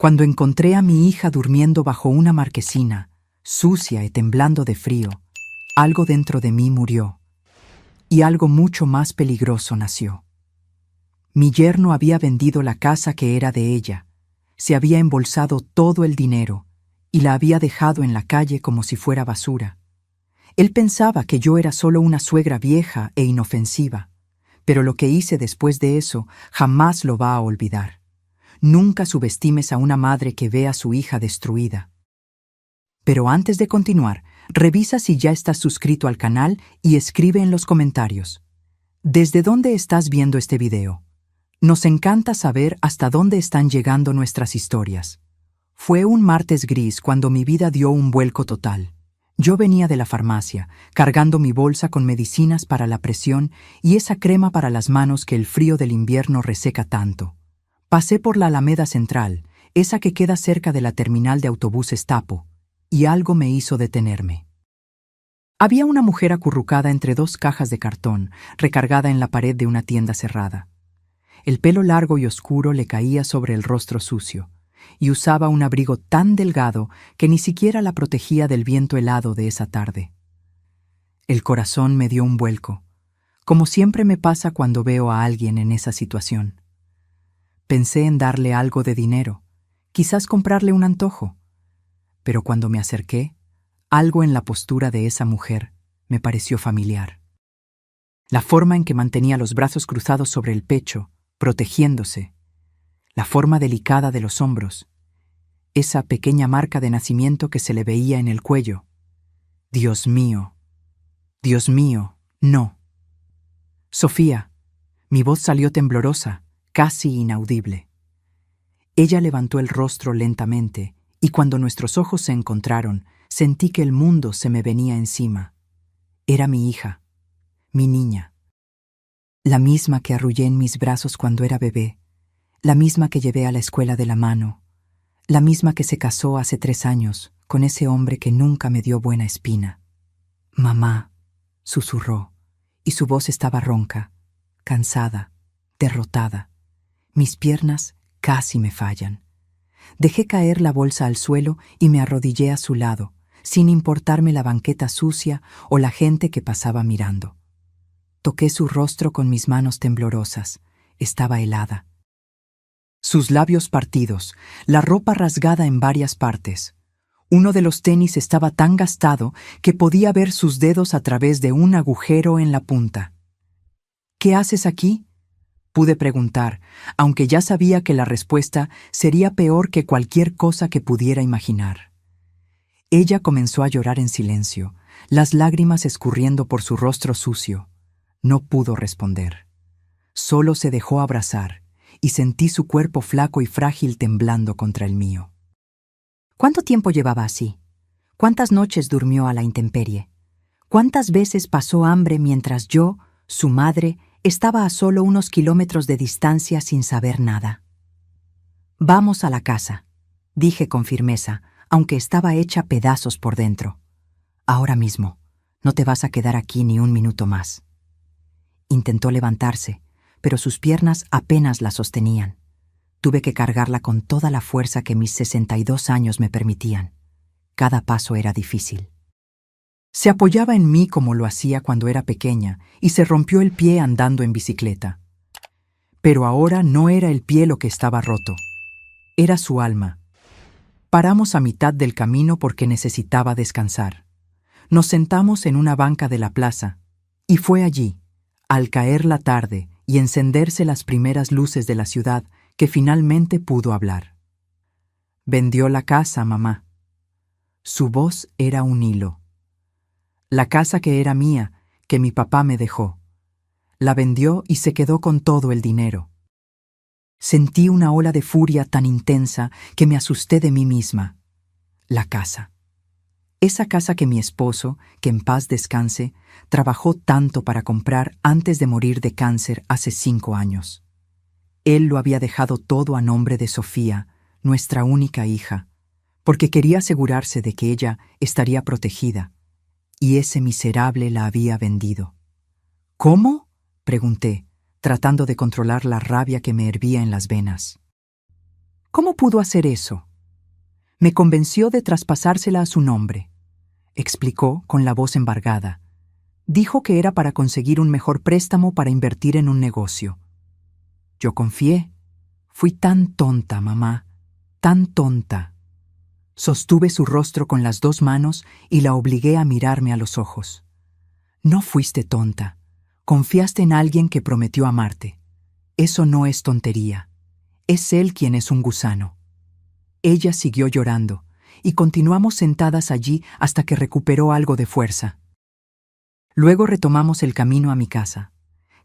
Cuando encontré a mi hija durmiendo bajo una marquesina, sucia y temblando de frío, algo dentro de mí murió, y algo mucho más peligroso nació. Mi yerno había vendido la casa que era de ella, se había embolsado todo el dinero y la había dejado en la calle como si fuera basura. Él pensaba que yo era solo una suegra vieja e inofensiva, pero lo que hice después de eso jamás lo va a olvidar. Nunca subestimes a una madre que ve a su hija destruida. Pero antes de continuar, revisa si ya estás suscrito al canal y escribe en los comentarios. ¿Desde dónde estás viendo este video? Nos encanta saber hasta dónde están llegando nuestras historias. Fue un martes gris cuando mi vida dio un vuelco total. Yo venía de la farmacia, cargando mi bolsa con medicinas para la presión y esa crema para las manos que el frío del invierno reseca tanto. Pasé por la Alameda Central, esa que queda cerca de la terminal de autobuses Tapo, y algo me hizo detenerme. Había una mujer acurrucada entre dos cajas de cartón, recargada en la pared de una tienda cerrada. El pelo largo y oscuro le caía sobre el rostro sucio, y usaba un abrigo tan delgado que ni siquiera la protegía del viento helado de esa tarde. El corazón me dio un vuelco, como siempre me pasa cuando veo a alguien en esa situación. Pensé en darle algo de dinero, quizás comprarle un antojo, pero cuando me acerqué, algo en la postura de esa mujer me pareció familiar. La forma en que mantenía los brazos cruzados sobre el pecho, protegiéndose, la forma delicada de los hombros, esa pequeña marca de nacimiento que se le veía en el cuello. Dios mío, no. Sofía, mi voz salió temblorosa, casi inaudible. Ella levantó el rostro lentamente y cuando nuestros ojos se encontraron, sentí que el mundo se me venía encima. Era mi hija, mi niña. La misma que arrullé en mis brazos cuando era bebé, la misma que llevé a la escuela de la mano, la misma que se casó hace 3 años con ese hombre que nunca me dio buena espina. Mamá, susurró, y su voz estaba ronca, cansada, derrotada. Mis piernas casi me fallan. Dejé caer la bolsa al suelo y me arrodillé a su lado, sin importarme la banqueta sucia o la gente que pasaba mirando. Toqué su rostro con mis manos temblorosas. Estaba helada. Sus labios partidos, la ropa rasgada en varias partes. Uno de los tenis estaba tan gastado que podía ver sus dedos a través de un agujero en la punta. ¿Qué haces aquí?, pude preguntar, aunque ya sabía que la respuesta sería peor que cualquier cosa que pudiera imaginar. Ella comenzó a llorar en silencio, las lágrimas escurriendo por su rostro sucio. No pudo responder. Solo se dejó abrazar y sentí su cuerpo flaco y frágil temblando contra el mío. ¿Cuánto tiempo llevaba así? ¿Cuántas noches durmió a la intemperie? ¿Cuántas veces pasó hambre mientras yo, su madre, estaba a solo unos kilómetros de distancia sin saber nada? Vamos a la casa, dije con firmeza, aunque estaba hecha pedazos por dentro. Ahora mismo, no te vas a quedar aquí ni un minuto más. Intentó levantarse, pero sus piernas apenas la sostenían. Tuve que cargarla con toda la fuerza que mis 62 años me permitían. Cada paso era difícil. Se apoyaba en mí como lo hacía cuando era pequeña y se rompió el pie andando en bicicleta. Pero ahora no era el pie lo que estaba roto. Era su alma. Paramos a mitad del camino porque necesitaba descansar. Nos sentamos en una banca de la plaza y fue allí, al caer la tarde y encenderse las primeras luces de la ciudad, que finalmente pudo hablar. Vendió la casa, mamá. Su voz era un hilo. La casa que era mía, que mi papá me dejó. La vendió y se quedó con todo el dinero. Sentí una ola de furia tan intensa que me asusté de mí misma. La casa. Esa casa que mi esposo, que en paz descanse, trabajó tanto para comprar antes de morir de cáncer hace 5 años. Él lo había dejado todo a nombre de Sofía, nuestra única hija, porque quería asegurarse de que ella estaría protegida, y ese miserable la había vendido. ¿Cómo?, pregunté, tratando de controlar la rabia que me hervía en las venas. ¿Cómo pudo hacer eso? Me convenció de traspasársela a su nombre, explicó con la voz embargada. Dijo que era para conseguir un mejor préstamo para invertir en un negocio. Yo confié. Fui tan tonta, mamá, tan tonta. Sostuve su rostro con las 2 manos y la obligué a mirarme a los ojos. No fuiste tonta. Confiaste en alguien que prometió amarte. Eso no es tontería. Es él quien es un gusano. Ella siguió llorando, y continuamos sentadas allí hasta que recuperó algo de fuerza. Luego retomamos el camino a mi casa.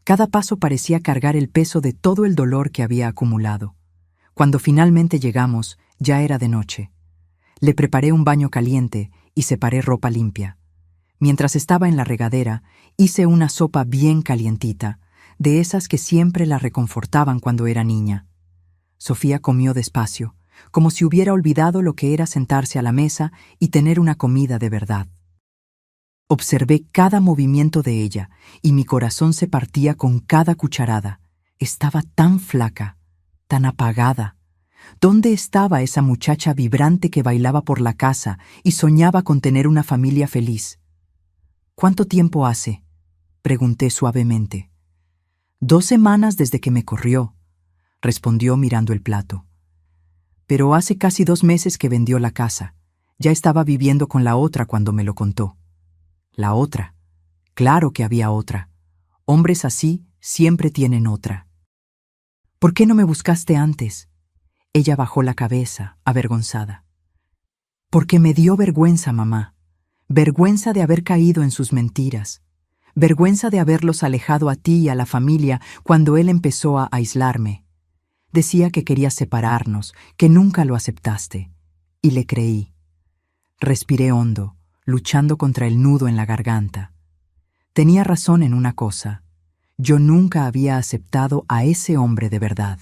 Cada paso parecía cargar el peso de todo el dolor que había acumulado. Cuando finalmente llegamos, ya era de noche. Le preparé un baño caliente y separé ropa limpia. Mientras estaba en la regadera, hice una sopa bien calientita, de esas que siempre la reconfortaban cuando era niña. Sofía comió despacio, como si hubiera olvidado lo que era sentarse a la mesa y tener una comida de verdad. Observé cada movimiento de ella y mi corazón se partía con cada cucharada. Estaba tan flaca, tan apagada. ¿Dónde estaba esa muchacha vibrante que bailaba por la casa y soñaba con tener una familia feliz? ¿Cuánto tiempo hace?, pregunté suavemente. 2 semanas desde que me corrió, respondió mirando el plato. Pero hace casi 2 meses que vendió la casa. Ya estaba viviendo con la otra cuando me lo contó. La otra. Claro que había otra. Hombres así siempre tienen otra. ¿Por qué no me buscaste antes? Ella bajó la cabeza, avergonzada. Porque me dio vergüenza, mamá. Vergüenza de haber caído en sus mentiras. Vergüenza de haberlos alejado a ti y a la familia cuando él empezó a aislarme. Decía que quería separarnos, que nunca lo aceptaste. Y le creí. Respiré hondo, luchando contra el nudo en la garganta. Tenía razón en una cosa. Yo nunca había aceptado a ese hombre de verdad.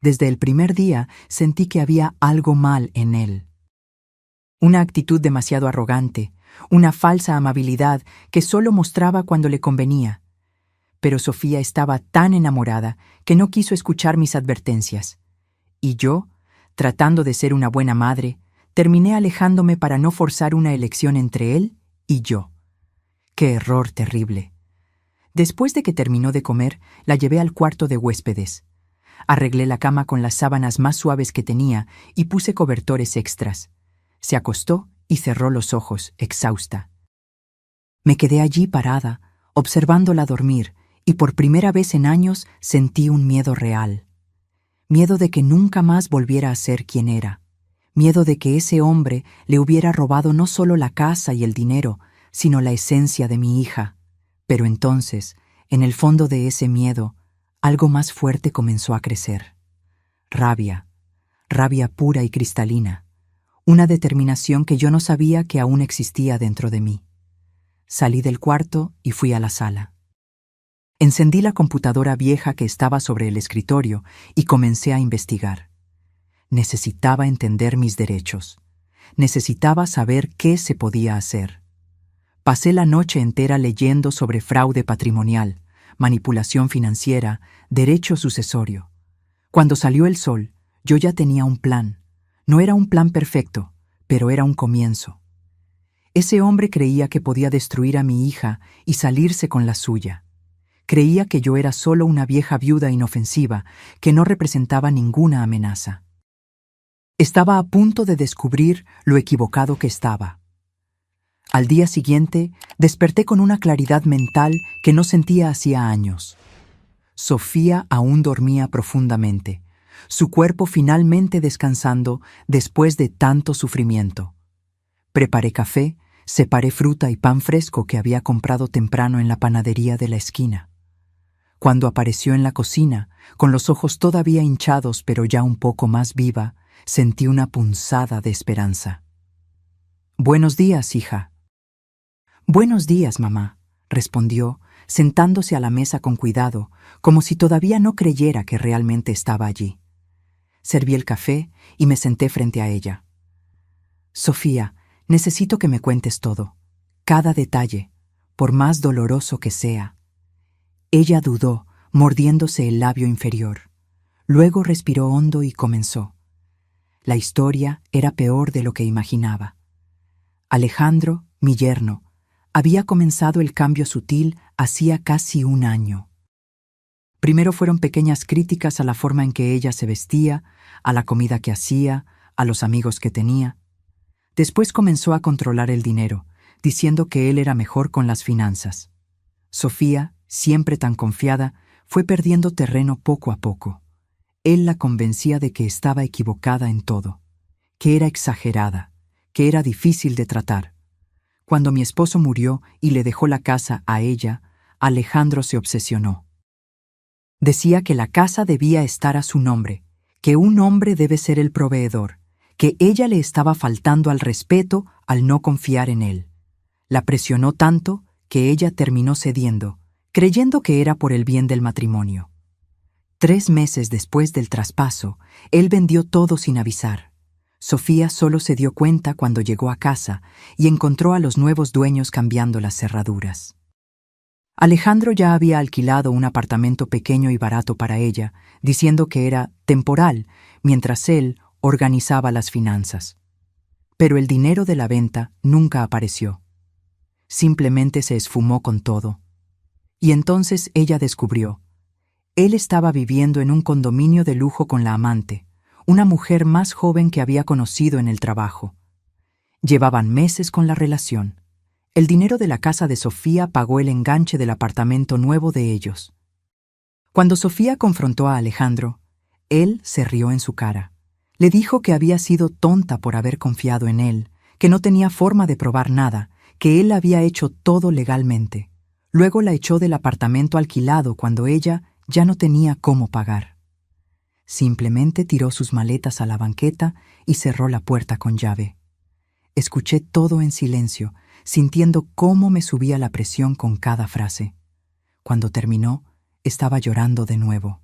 Desde el primer día sentí que había algo mal en él. Una actitud demasiado arrogante, una falsa amabilidad que solo mostraba cuando le convenía. Pero Sofía estaba tan enamorada que no quiso escuchar mis advertencias. Y yo, tratando de ser una buena madre, terminé alejándome para no forzar una elección entre él y yo. ¡Qué error terrible! Después de que terminó de comer, la llevé al cuarto de huéspedes. Arreglé la cama con las sábanas más suaves que tenía y puse cobertores extras. Se acostó y cerró los ojos, exhausta. Me quedé allí parada, observándola dormir, y por primera vez en años sentí un miedo real. Miedo de que nunca más volviera a ser quien era. Miedo de que ese hombre le hubiera robado no solo la casa y el dinero, sino la esencia de mi hija. Pero entonces, en el fondo de ese miedo, algo más fuerte comenzó a crecer. Rabia, rabia pura y cristalina. Una determinación que yo no sabía que aún existía dentro de mí. Salí del cuarto y fui a la sala. Encendí la computadora vieja que estaba sobre el escritorio y comencé a investigar. Necesitaba entender mis derechos. Necesitaba saber qué se podía hacer. Pasé la noche entera leyendo sobre fraude patrimonial, manipulación financiera, derecho sucesorio. Cuando salió el sol, yo ya tenía un plan. No era un plan perfecto, pero era un comienzo. Ese hombre creía que podía destruir a mi hija y salirse con la suya. Creía que yo era solo una vieja viuda inofensiva que no representaba ninguna amenaza. Estaba a punto de descubrir lo equivocado que estaba. Al día siguiente, desperté con una claridad mental que no sentía hacía años. Sofía aún dormía profundamente, su cuerpo finalmente descansando después de tanto sufrimiento. Preparé café, separé fruta y pan fresco que había comprado temprano en la panadería de la esquina. Cuando apareció en la cocina, con los ojos todavía hinchados pero ya un poco más viva, sentí una punzada de esperanza. «Buenos días, hija». «Buenos días, mamá», respondió, sentándose a la mesa con cuidado, como si todavía no creyera que realmente estaba allí. Serví el café y me senté frente a ella. «Sofía, necesito que me cuentes todo, cada detalle, por más doloroso que sea». Ella dudó, mordiéndose el labio inferior. Luego respiró hondo y comenzó. La historia era peor de lo que imaginaba. Alejandro, mi yerno, había comenzado el cambio sutil hacía casi un año. Primero fueron pequeñas críticas a la forma en que ella se vestía, a la comida que hacía, a los amigos que tenía. Después comenzó a controlar el dinero, diciendo que él era mejor con las finanzas. Sofía, siempre tan confiada, fue perdiendo terreno poco a poco. Él la convencía de que estaba equivocada en todo, que era exagerada, que era difícil de tratar. Cuando mi esposo murió y le dejó la casa a ella, Alejandro se obsesionó. Decía que la casa debía estar a su nombre, que un hombre debe ser el proveedor, que ella le estaba faltando al respeto al no confiar en él. La presionó tanto que ella terminó cediendo, creyendo que era por el bien del matrimonio. 3 meses después del traspaso, él vendió todo sin avisar. Sofía solo se dio cuenta cuando llegó a casa y encontró a los nuevos dueños cambiando las cerraduras. Alejandro ya había alquilado un apartamento pequeño y barato para ella, diciendo que era temporal, mientras él organizaba las finanzas. Pero el dinero de la venta nunca apareció. Simplemente se esfumó con todo. Y entonces ella descubrió. Él estaba viviendo en un condominio de lujo con la amante, una mujer más joven que había conocido en el trabajo. Llevaban meses con la relación. El dinero de la casa de Sofía pagó el enganche del apartamento nuevo de ellos. Cuando Sofía confrontó a Alejandro, él se rió en su cara. Le dijo que había sido tonta por haber confiado en él, que no tenía forma de probar nada, que él había hecho todo legalmente. Luego la echó del apartamento alquilado cuando ella ya no tenía cómo pagar. Simplemente tiró sus maletas a la banqueta y cerró la puerta con llave. Escuché todo en silencio, sintiendo cómo me subía la presión con cada frase. Cuando terminó, estaba llorando de nuevo.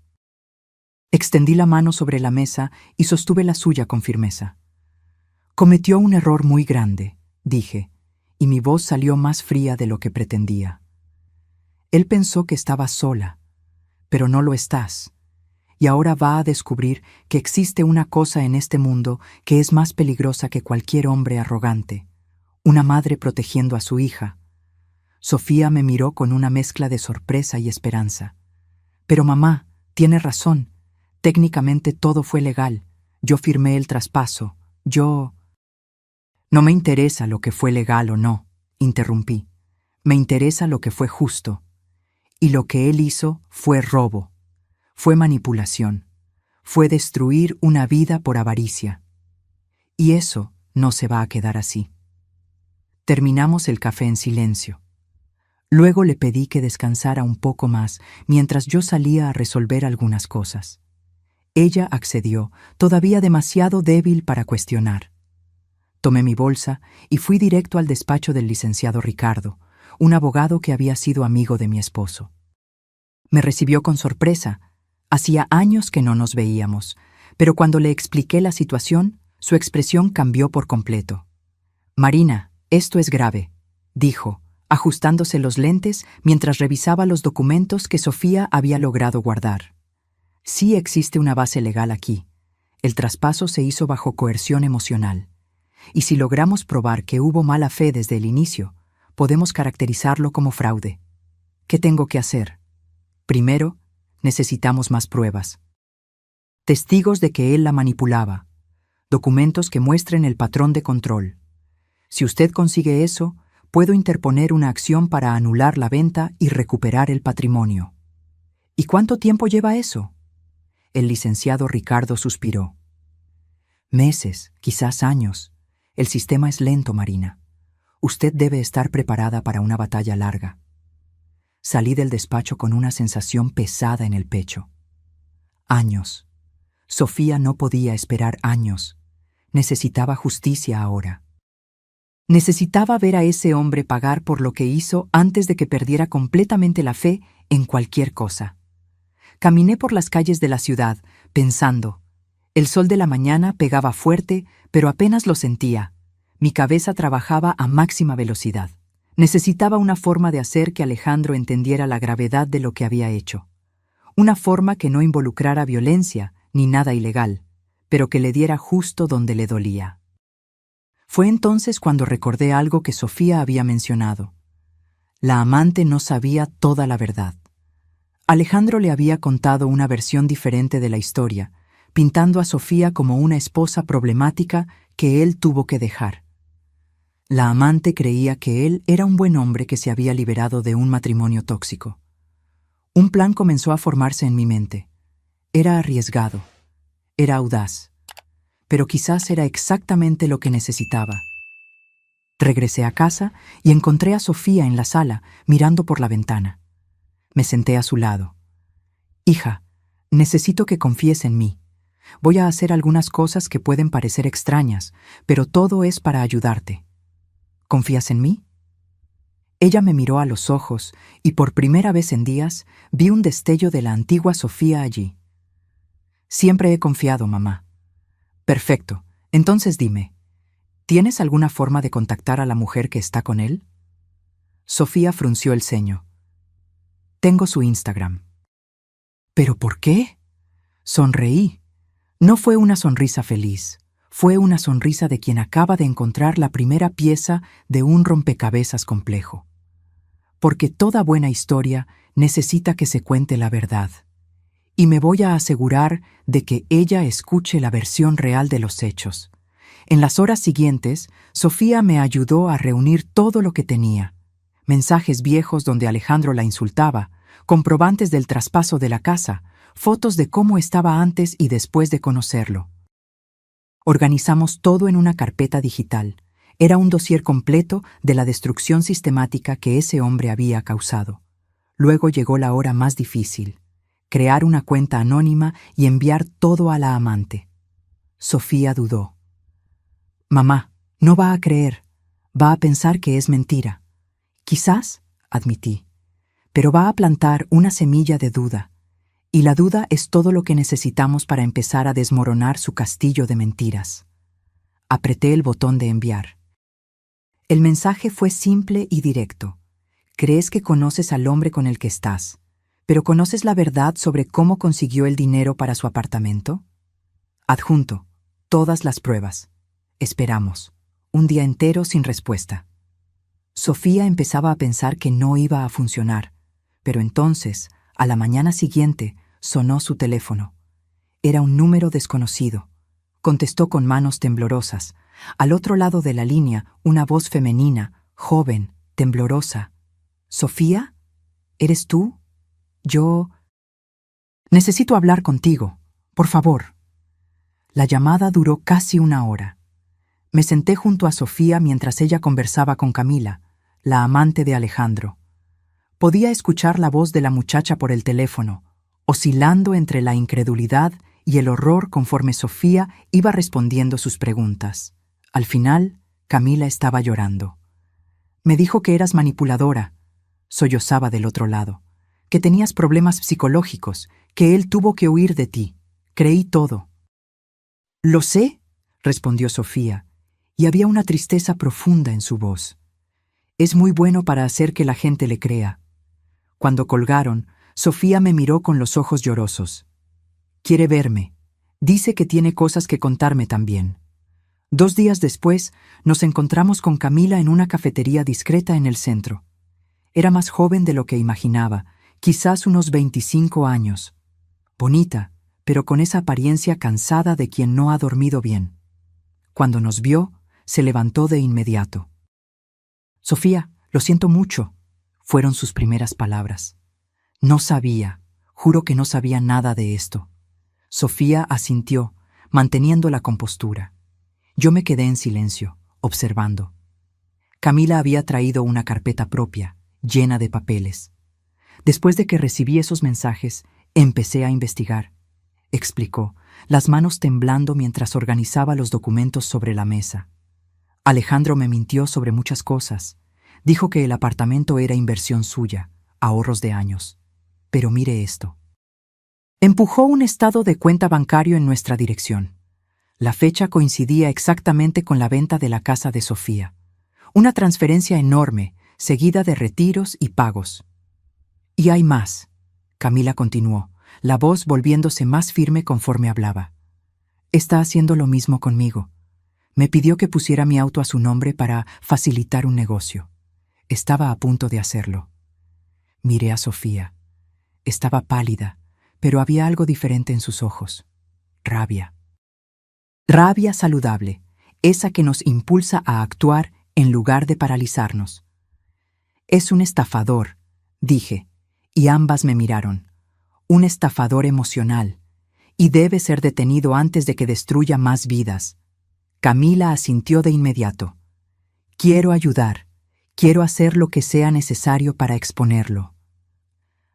Extendí la mano sobre la mesa y sostuve la suya con firmeza. Cometió un error muy grande, dije, y mi voz salió más fría de lo que pretendía. Él pensó que estaba sola, pero no lo estás. Y ahora va a descubrir que existe una cosa en este mundo que es más peligrosa que cualquier hombre arrogante. Una madre protegiendo a su hija. Sofía me miró con una mezcla de sorpresa y esperanza. Pero mamá, tiene razón. Técnicamente todo fue legal. Yo firmé el traspaso. No me interesa lo que fue legal o no, interrumpí. Me interesa lo que fue justo. Y lo que él hizo fue robo. Fue manipulación. Fue destruir una vida por avaricia. Y eso no se va a quedar así. Terminamos el café en silencio. Luego le pedí que descansara un poco más mientras yo salía a resolver algunas cosas. Ella accedió, todavía demasiado débil para cuestionar. Tomé mi bolsa y fui directo al despacho del licenciado Ricardo, un abogado que había sido amigo de mi esposo. Me recibió con sorpresa. Hacía años que no nos veíamos, pero cuando le expliqué la situación, su expresión cambió por completo. «Marina, esto es grave», dijo, ajustándose los lentes mientras revisaba los documentos que Sofía había logrado guardar. «Sí existe una base legal aquí. El traspaso se hizo bajo coerción emocional. Y si logramos probar que hubo mala fe desde el inicio, podemos caracterizarlo como fraude. ¿Qué tengo que hacer? Primero, necesitamos más pruebas. Testigos de que él la manipulaba. Documentos que muestren el patrón de control. Si usted consigue eso, puedo interponer una acción para anular la venta y recuperar el patrimonio». «¿Y cuánto tiempo lleva eso?». El licenciado Ricardo suspiró. «Meses, quizás años. El sistema es lento, Marina. Usted debe estar preparada para una batalla larga». Salí del despacho con una sensación pesada en el pecho. Años. Sofía no podía esperar años. Necesitaba justicia ahora. Necesitaba ver a ese hombre pagar por lo que hizo antes de que perdiera completamente la fe en cualquier cosa. Caminé por las calles de la ciudad, pensando. El sol de la mañana pegaba fuerte, pero apenas lo sentía. Mi cabeza trabajaba a máxima velocidad. Necesitaba una forma de hacer que Alejandro entendiera la gravedad de lo que había hecho. Una forma que no involucrara violencia ni nada ilegal, pero que le diera justo donde le dolía. Fue entonces cuando recordé algo que Sofía había mencionado. La amante no sabía toda la verdad. Alejandro le había contado una versión diferente de la historia, pintando a Sofía como una esposa problemática que él tuvo que dejar. La amante creía que él era un buen hombre que se había liberado de un matrimonio tóxico. Un plan comenzó a formarse en mi mente. Era arriesgado, era audaz, pero quizás era exactamente lo que necesitaba. Regresé a casa y encontré a Sofía en la sala, mirando por la ventana. Me senté a su lado. «Hija, necesito que confíes en mí. Voy a hacer algunas cosas que pueden parecer extrañas, pero todo es para ayudarte. ¿Confías en mí?» Ella me miró a los ojos y por primera vez en días vi un destello de la antigua Sofía allí. «Siempre he confiado, mamá». «Perfecto. Entonces dime, ¿tienes alguna forma de contactar a la mujer que está con él?» Sofía frunció el ceño. «Tengo su Instagram». «¿Pero por qué?» Sonreí. No fue una sonrisa feliz. Fue una sonrisa de quien acaba de encontrar la primera pieza de un rompecabezas complejo. Porque toda buena historia necesita que se cuente la verdad. Y me voy a asegurar de que ella escuche la versión real de los hechos. En las horas siguientes, Sofía me ayudó a reunir todo lo que tenía. Mensajes viejos donde Alejandro la insultaba, comprobantes del traspaso de la casa, fotos de cómo estaba antes y después de conocerlo. Organizamos todo en una carpeta digital. Era un dossier completo de la destrucción sistemática que ese hombre había causado. Luego llegó la hora más difícil: crear una cuenta anónima y enviar todo a la amante. Sofía dudó. «Mamá, no va a creer. Va a pensar que es mentira». «Quizás», admití, «pero va a plantar una semilla de duda. Y la duda es todo lo que necesitamos para empezar a desmoronar su castillo de mentiras». Apreté el botón de enviar. El mensaje fue simple y directo. «Crees que conoces al hombre con el que estás, pero ¿conoces la verdad sobre cómo consiguió el dinero para su apartamento?» Adjunto: todas las pruebas. Esperamos. Un día entero sin respuesta. Sofía empezaba a pensar que no iba a funcionar, pero entonces, a la mañana siguiente, sonó su teléfono. Era un número desconocido. Contestó con manos temblorosas. Al otro lado de la línea, una voz femenina, joven, temblorosa. «¿Sofía? ¿Eres tú? Yo... necesito hablar contigo. Por favor». La llamada duró casi una hora. Me senté junto a Sofía mientras ella conversaba con Camila, la amante de Alejandro. Podía escuchar la voz de la muchacha por el teléfono, oscilando entre la incredulidad y el horror conforme Sofía iba respondiendo sus preguntas. Al final, Camila estaba llorando. «Me dijo que eras manipuladora», sollozaba del otro lado, «que tenías problemas psicológicos, que él tuvo que huir de ti. Creí todo». «Lo sé», respondió Sofía, y había una tristeza profunda en su voz. «Es muy bueno para hacer que la gente le crea». Cuando colgaron, Sofía me miró con los ojos llorosos. «Quiere verme. Dice que tiene cosas que contarme también». 2 días después, nos encontramos con Camila en una cafetería discreta en el centro. Era más joven de lo que imaginaba, quizás unos 25 años. Bonita, pero con esa apariencia cansada de quien no ha dormido bien. Cuando nos vio, se levantó de inmediato. «Sofía, lo siento mucho», fueron sus primeras palabras. No sabía, juro que no sabía nada de esto. Sofía asintió, manteniendo la compostura. Yo me quedé en silencio, observando. Camila había traído una carpeta propia, llena de papeles. Después de que recibí esos mensajes, empecé a investigar, explicó, las manos temblando mientras organizaba los documentos sobre la mesa. Alejandro me mintió sobre muchas cosas. Dijo que el apartamento era inversión suya, ahorros de años. Pero mire esto. Empujó un estado de cuenta bancario en nuestra dirección. La fecha coincidía exactamente con la venta de la casa de Sofía. Una transferencia enorme, seguida de retiros y pagos. «Y hay más», Camila continuó, la voz volviéndose más firme conforme hablaba. Está haciendo lo mismo conmigo. Me pidió que pusiera mi auto a su nombre para facilitar un negocio. Estaba a punto de hacerlo. Miré a Sofía. Estaba pálida, pero había algo diferente en sus ojos. Rabia. Rabia saludable, esa que nos impulsa a actuar en lugar de paralizarnos. Es un estafador, dije, y ambas me miraron. Un estafador emocional, y debe ser detenido antes de que destruya más vidas. Camila asintió de inmediato. Quiero ayudar, quiero hacer lo que sea necesario para exponerlo.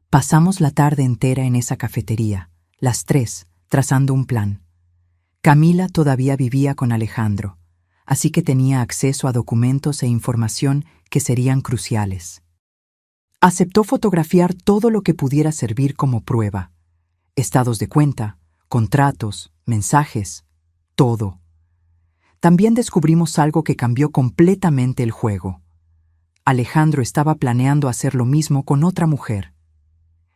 Pasamos la tarde entera en esa cafetería, las tres, trazando un plan. Camila todavía vivía con Alejandro, así que tenía acceso a documentos e información que serían cruciales. Aceptó fotografiar todo lo que pudiera servir como prueba. Estados de cuenta, contratos, mensajes, todo. También descubrimos algo que cambió completamente el juego. Alejandro estaba planeando hacer lo mismo con otra mujer.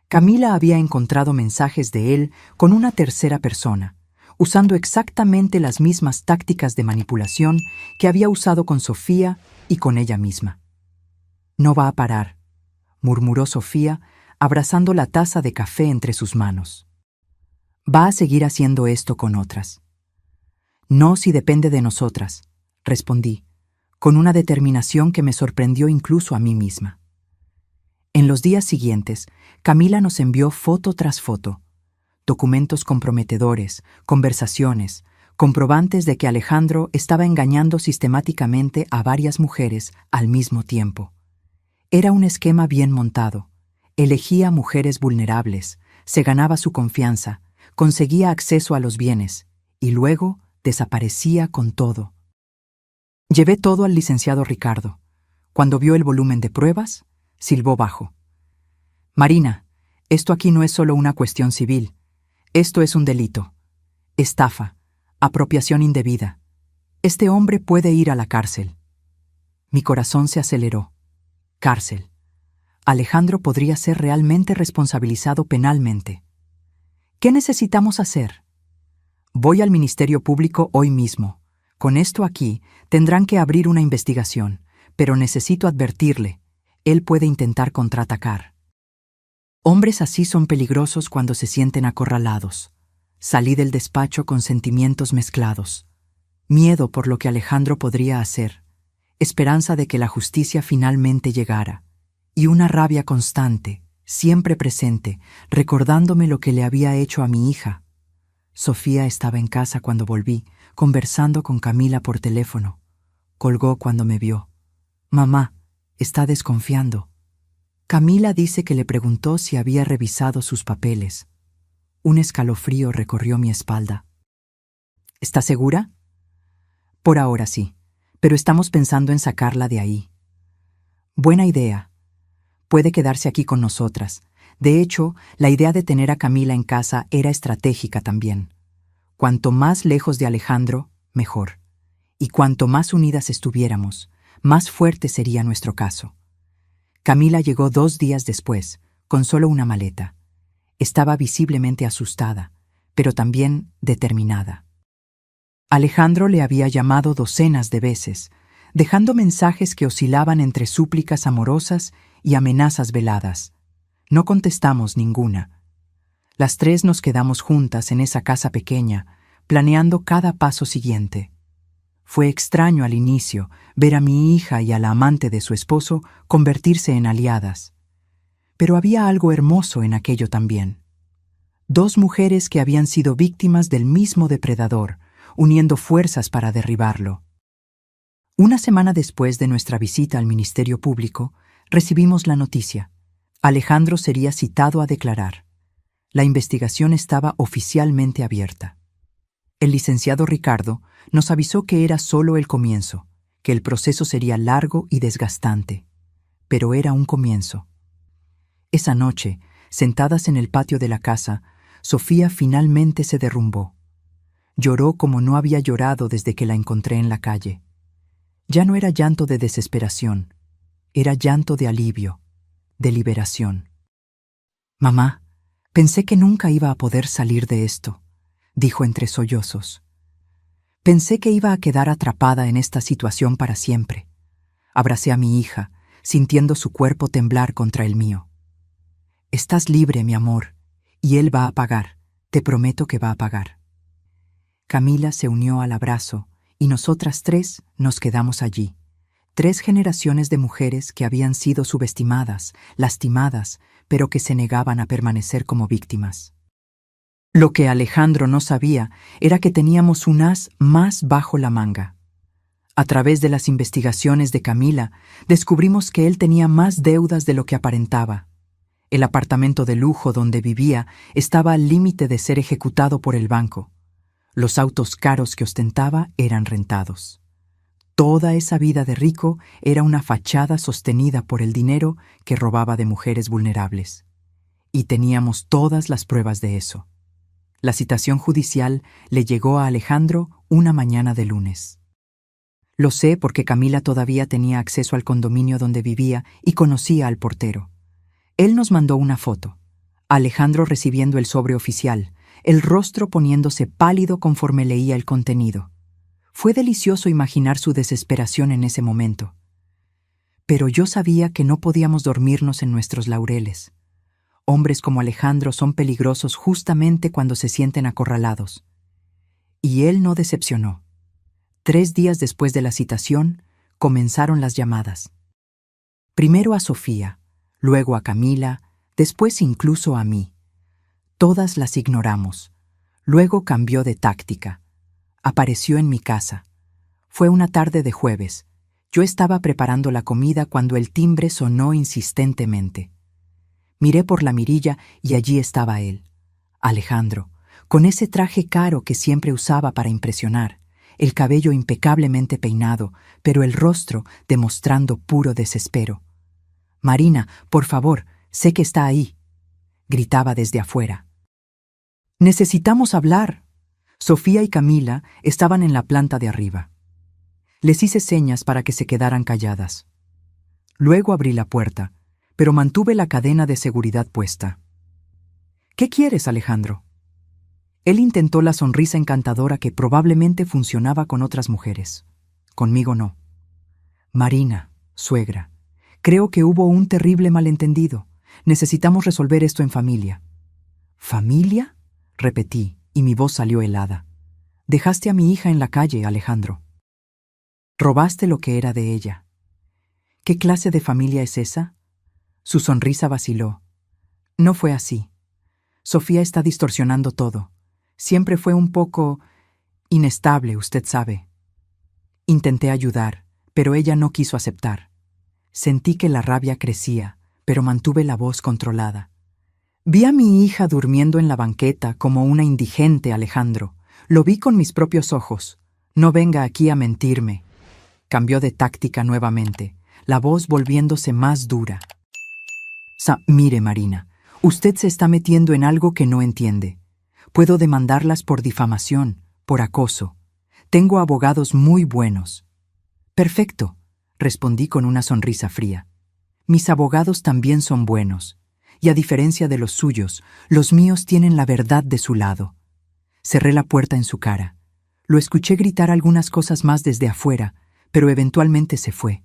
Camila había encontrado mensajes de él con una tercera persona, usando exactamente las mismas tácticas de manipulación que había usado con Sofía y con ella misma. No va a parar, murmuró Sofía, abrazando la taza de café entre sus manos. Va a seguir haciendo esto con otras. No si depende de nosotras, respondí, con una determinación que me sorprendió incluso a mí misma. En los días siguientes, Camila nos envió foto tras foto, documentos comprometedores, conversaciones, comprobantes de que Alejandro estaba engañando sistemáticamente a varias mujeres al mismo tiempo. Era un esquema bien montado. Elegía mujeres vulnerables, se ganaba su confianza, conseguía acceso a los bienes y luego desaparecía con todo. Llevé todo al licenciado Ricardo. Cuando vio el volumen de pruebas, silbó bajo. Marina, esto aquí no es solo una cuestión civil. Esto es un delito. Estafa, apropiación indebida. Este hombre puede ir a la cárcel. Mi corazón se aceleró. Cárcel. Alejandro podría ser realmente responsabilizado penalmente. ¿Qué necesitamos hacer? Voy al Ministerio Público hoy mismo. Con esto aquí, tendrán que abrir una investigación, pero necesito advertirle. Él puede intentar contraatacar. Hombres así son peligrosos cuando se sienten acorralados. Salí del despacho con sentimientos mezclados. Miedo por lo que Alejandro podría hacer, esperanza de que la justicia finalmente llegara, y una rabia constante, siempre presente, recordándome lo que le había hecho a mi hija. Sofía estaba en casa cuando volví, conversando con Camila por teléfono. Colgó cuando me vio. Mamá, está desconfiando. Camila dice que le preguntó si había revisado sus papeles. Un escalofrío recorrió mi espalda. ¿Está segura? Por ahora sí, pero estamos pensando en sacarla de ahí. Buena idea. Puede quedarse aquí con nosotras. De hecho, la idea de tener a Camila en casa era estratégica también. Cuanto más lejos de Alejandro, mejor. Y cuanto más unidas estuviéramos, más fuerte sería nuestro caso. Camila llegó 2 días después, con solo una maleta. Estaba visiblemente asustada, pero también determinada. Alejandro le había llamado docenas de veces, dejando mensajes que oscilaban entre súplicas amorosas y amenazas veladas. No contestamos ninguna. Las tres nos quedamos juntas en esa casa pequeña, planeando cada paso siguiente. Fue extraño al inicio ver a mi hija y a la amante de su esposo convertirse en aliadas. Pero había algo hermoso en aquello también. 2 mujeres que habían sido víctimas del mismo depredador, uniendo fuerzas para derribarlo. Una semana después de nuestra visita al Ministerio Público, recibimos la noticia. Alejandro sería citado a declarar. La investigación estaba oficialmente abierta. El licenciado Ricardo nos avisó que era solo el comienzo, que el proceso sería largo y desgastante. Pero era un comienzo. Esa noche, sentadas en el patio de la casa, Sofía finalmente se derrumbó. Lloró como no había llorado desde que la encontré en la calle. Ya no era llanto de desesperación, era llanto de alivio, de liberación. Mamá, pensé que nunca iba a poder salir de esto, dijo entre sollozos. Pensé que iba a quedar atrapada en esta situación para siempre. Abracé a mi hija, sintiendo su cuerpo temblar contra el mío. Estás libre, mi amor, y él va a pagar. Te prometo que va a pagar. Camila se unió al abrazo y nosotras tres nos quedamos allí. 3 generaciones de mujeres que habían sido subestimadas, lastimadas, pero que se negaban a permanecer como víctimas. Lo que Alejandro no sabía era que teníamos un as más bajo la manga. A través de las investigaciones de Camila, descubrimos que él tenía más deudas de lo que aparentaba. El apartamento de lujo donde vivía estaba al límite de ser ejecutado por el banco. Los autos caros que ostentaba eran rentados. Toda esa vida de rico era una fachada sostenida por el dinero que robaba de mujeres vulnerables. Y teníamos todas las pruebas de eso. La citación judicial le llegó a Alejandro una mañana de lunes. Lo sé porque Camila todavía tenía acceso al condominio donde vivía y conocía al portero. Él nos mandó una foto. Alejandro recibiendo el sobre oficial, el rostro poniéndose pálido conforme leía el contenido. Fue delicioso imaginar su desesperación en ese momento. Pero yo sabía que no podíamos dormirnos en nuestros laureles. Hombres como Alejandro son peligrosos justamente cuando se sienten acorralados. Y él no decepcionó. 3 días después de la citación, comenzaron las llamadas. Primero a Sofía, luego a Camila, después incluso a mí. Todas las ignoramos. Luego cambió de táctica. Apareció en mi casa. Fue una tarde de jueves. Yo estaba preparando la comida cuando el timbre sonó insistentemente. Miré por la mirilla y allí estaba él, Alejandro, con ese traje caro que siempre usaba para impresionar, el cabello impecablemente peinado, pero el rostro demostrando puro desespero. «Marina, por favor, sé que está ahí», gritaba desde afuera. «Necesitamos hablar». Sofía y Camila estaban en la planta de arriba. Les hice señas para que se quedaran calladas. Luego abrí la puerta, pero mantuve la cadena de seguridad puesta. «¿Qué quieres, Alejandro?» Él intentó la sonrisa encantadora que probablemente funcionaba con otras mujeres. Conmigo no. «Marina, suegra, creo que hubo un terrible malentendido. Necesitamos resolver esto en familia». «¿Familia?», repetí, y mi voz salió helada. «Dejaste a mi hija en la calle, Alejandro. Robaste lo que era de ella. ¿Qué clase de familia es esa?». Su sonrisa vaciló. «No fue así. Sofía está distorsionando todo. Siempre fue un poco inestable, usted sabe». Intenté ayudar, pero ella no quiso aceptar. Sentí que la rabia crecía, pero mantuve la voz controlada. «Vi a mi hija durmiendo en la banqueta como una indigente, Alejandro. Lo vi con mis propios ojos. No venga aquí a mentirme». Cambió de táctica nuevamente, la voz volviéndose más dura. «Mire, Marina, usted se está metiendo en algo que no entiende. Puedo demandarlas por difamación, por acoso. Tengo abogados muy buenos». «Perfecto», respondí con una sonrisa fría. «Mis abogados también son buenos. Y a diferencia de los suyos, los míos tienen la verdad de su lado». Cerré la puerta en su cara. Lo escuché gritar algunas cosas más desde afuera, pero eventualmente se fue.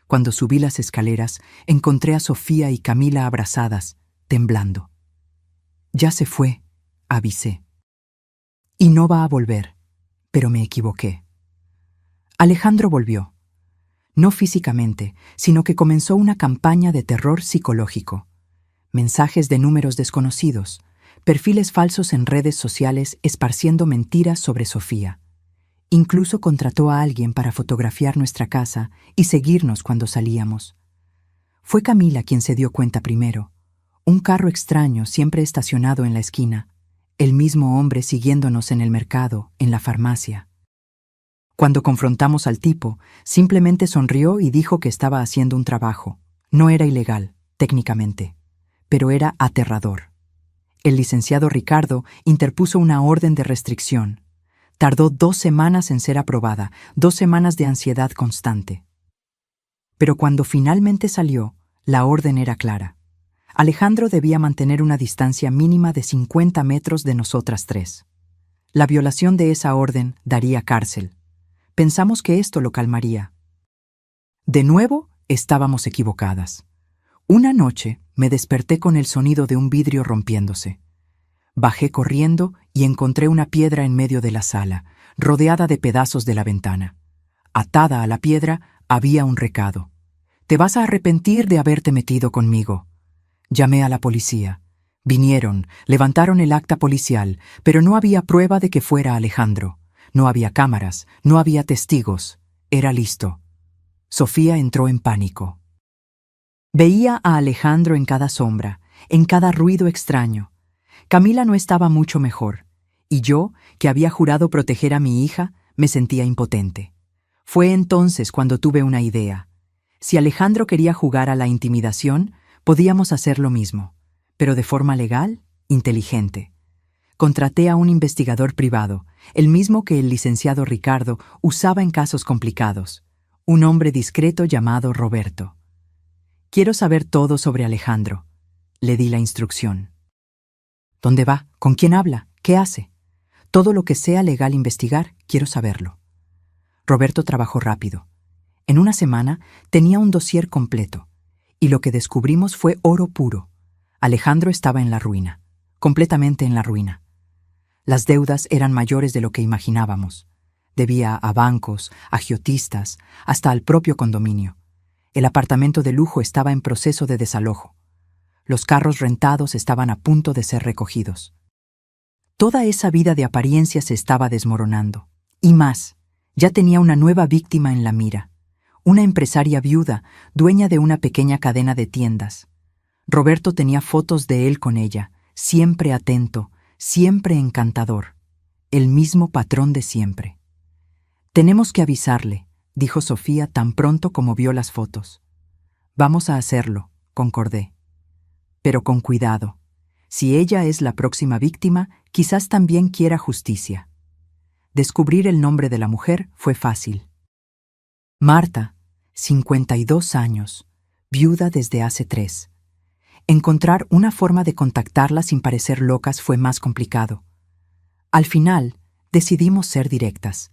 Cuando subí las escaleras, encontré a Sofía y Camila abrazadas, temblando. «Ya se fue», avisé. «Y no va a volver», pero me equivoqué. Alejandro volvió. No físicamente, sino que comenzó una campaña de terror psicológico. Mensajes de números desconocidos, perfiles falsos en redes sociales esparciendo mentiras sobre Sofía. Incluso contrató a alguien para fotografiar nuestra casa y seguirnos cuando salíamos. Fue Camila quien se dio cuenta primero. Un carro extraño siempre estacionado en la esquina. El mismo hombre siguiéndonos en el mercado, en la farmacia. Cuando confrontamos al tipo, simplemente sonrió y dijo que estaba haciendo un trabajo. No era ilegal, técnicamente, pero era aterrador. El licenciado Ricardo interpuso una orden de restricción. Tardó 2 semanas en ser aprobada, 2 semanas de ansiedad constante. Pero cuando finalmente salió, la orden era clara. Alejandro debía mantener una distancia mínima de 50 metros de nosotras 3. La violación de esa orden daría cárcel. Pensamos que esto lo calmaría. De nuevo, estábamos equivocadas. Una noche me desperté con el sonido de un vidrio rompiéndose. Bajé corriendo y encontré una piedra en medio de la sala, rodeada de pedazos de la ventana. Atada a la piedra había un recado. «Te vas a arrepentir de haberte metido conmigo». Llamé a la policía. Vinieron, levantaron el acta policial, pero no había prueba de que fuera Alejandro. No había cámaras, no había testigos. Era listo. Sofía entró en pánico. Veía a Alejandro en cada sombra, en cada ruido extraño. Camila no estaba mucho mejor, y yo, que había jurado proteger a mi hija, me sentía impotente. Fue entonces cuando tuve una idea. Si Alejandro quería jugar a la intimidación, podíamos hacer lo mismo, pero de forma legal, inteligente. Contraté a un investigador privado, el mismo que el licenciado Ricardo usaba en casos complicados, un hombre discreto llamado Roberto. «Quiero saber todo sobre Alejandro», le di la instrucción. «¿Dónde va? ¿Con quién habla? ¿Qué hace? Todo lo que sea legal investigar, quiero saberlo». Roberto trabajó rápido. En una semana tenía un dossier completo, y lo que descubrimos fue oro puro. Alejandro estaba en la ruina, completamente en la ruina. Las deudas eran mayores de lo que imaginábamos. Debía a bancos, agiotistas, hasta al propio condominio. El apartamento de lujo estaba en proceso de desalojo. Los carros rentados estaban a punto de ser recogidos. Toda esa vida de apariencia se estaba desmoronando. Y más, ya tenía una nueva víctima en la mira. Una empresaria viuda, dueña de una pequeña cadena de tiendas. Roberto tenía fotos de él con ella, siempre atento, siempre encantador. El mismo patrón de siempre. «Tenemos que avisarle», dijo Sofía tan pronto como vio las fotos. «Vamos a hacerlo», concordé. «Pero con cuidado. Si ella es la próxima víctima, quizás también quiera justicia». Descubrir el nombre de la mujer fue fácil. Marta, 52 años, viuda desde hace 3. Encontrar una forma de contactarla sin parecer locas fue más complicado. Al final, decidimos ser directas.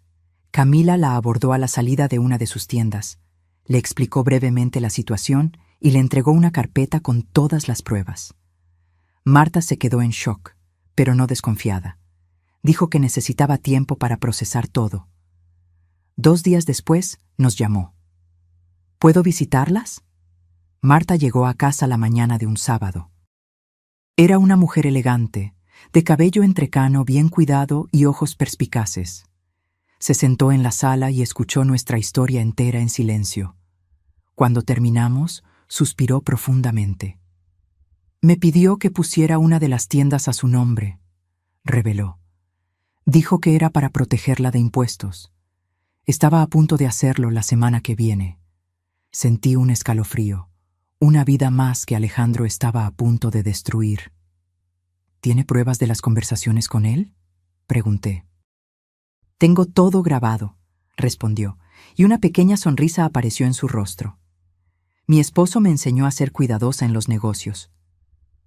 Camila la abordó a la salida de una de sus tiendas. Le explicó brevemente la situación y le entregó una carpeta con todas las pruebas. Marta se quedó en shock, pero no desconfiada. Dijo que necesitaba tiempo para procesar todo. 2 días después, nos llamó. «¿Puedo visitarlas?» Marta llegó a casa la mañana de un sábado. Era una mujer elegante, de cabello entrecano bien cuidado y ojos perspicaces. Se sentó en la sala y escuchó nuestra historia entera en silencio. Cuando terminamos, suspiró profundamente. «Me pidió que pusiera una de las tiendas a su nombre», reveló. «Dijo que era para protegerla de impuestos. Estaba a punto de hacerlo la semana que viene». Sentí un escalofrío, una vida más que Alejandro estaba a punto de destruir. «¿Tiene pruebas de las conversaciones con él?», pregunté. «Tengo todo grabado», respondió, y una pequeña sonrisa apareció en su rostro. «Mi esposo me enseñó a ser cuidadosa en los negocios.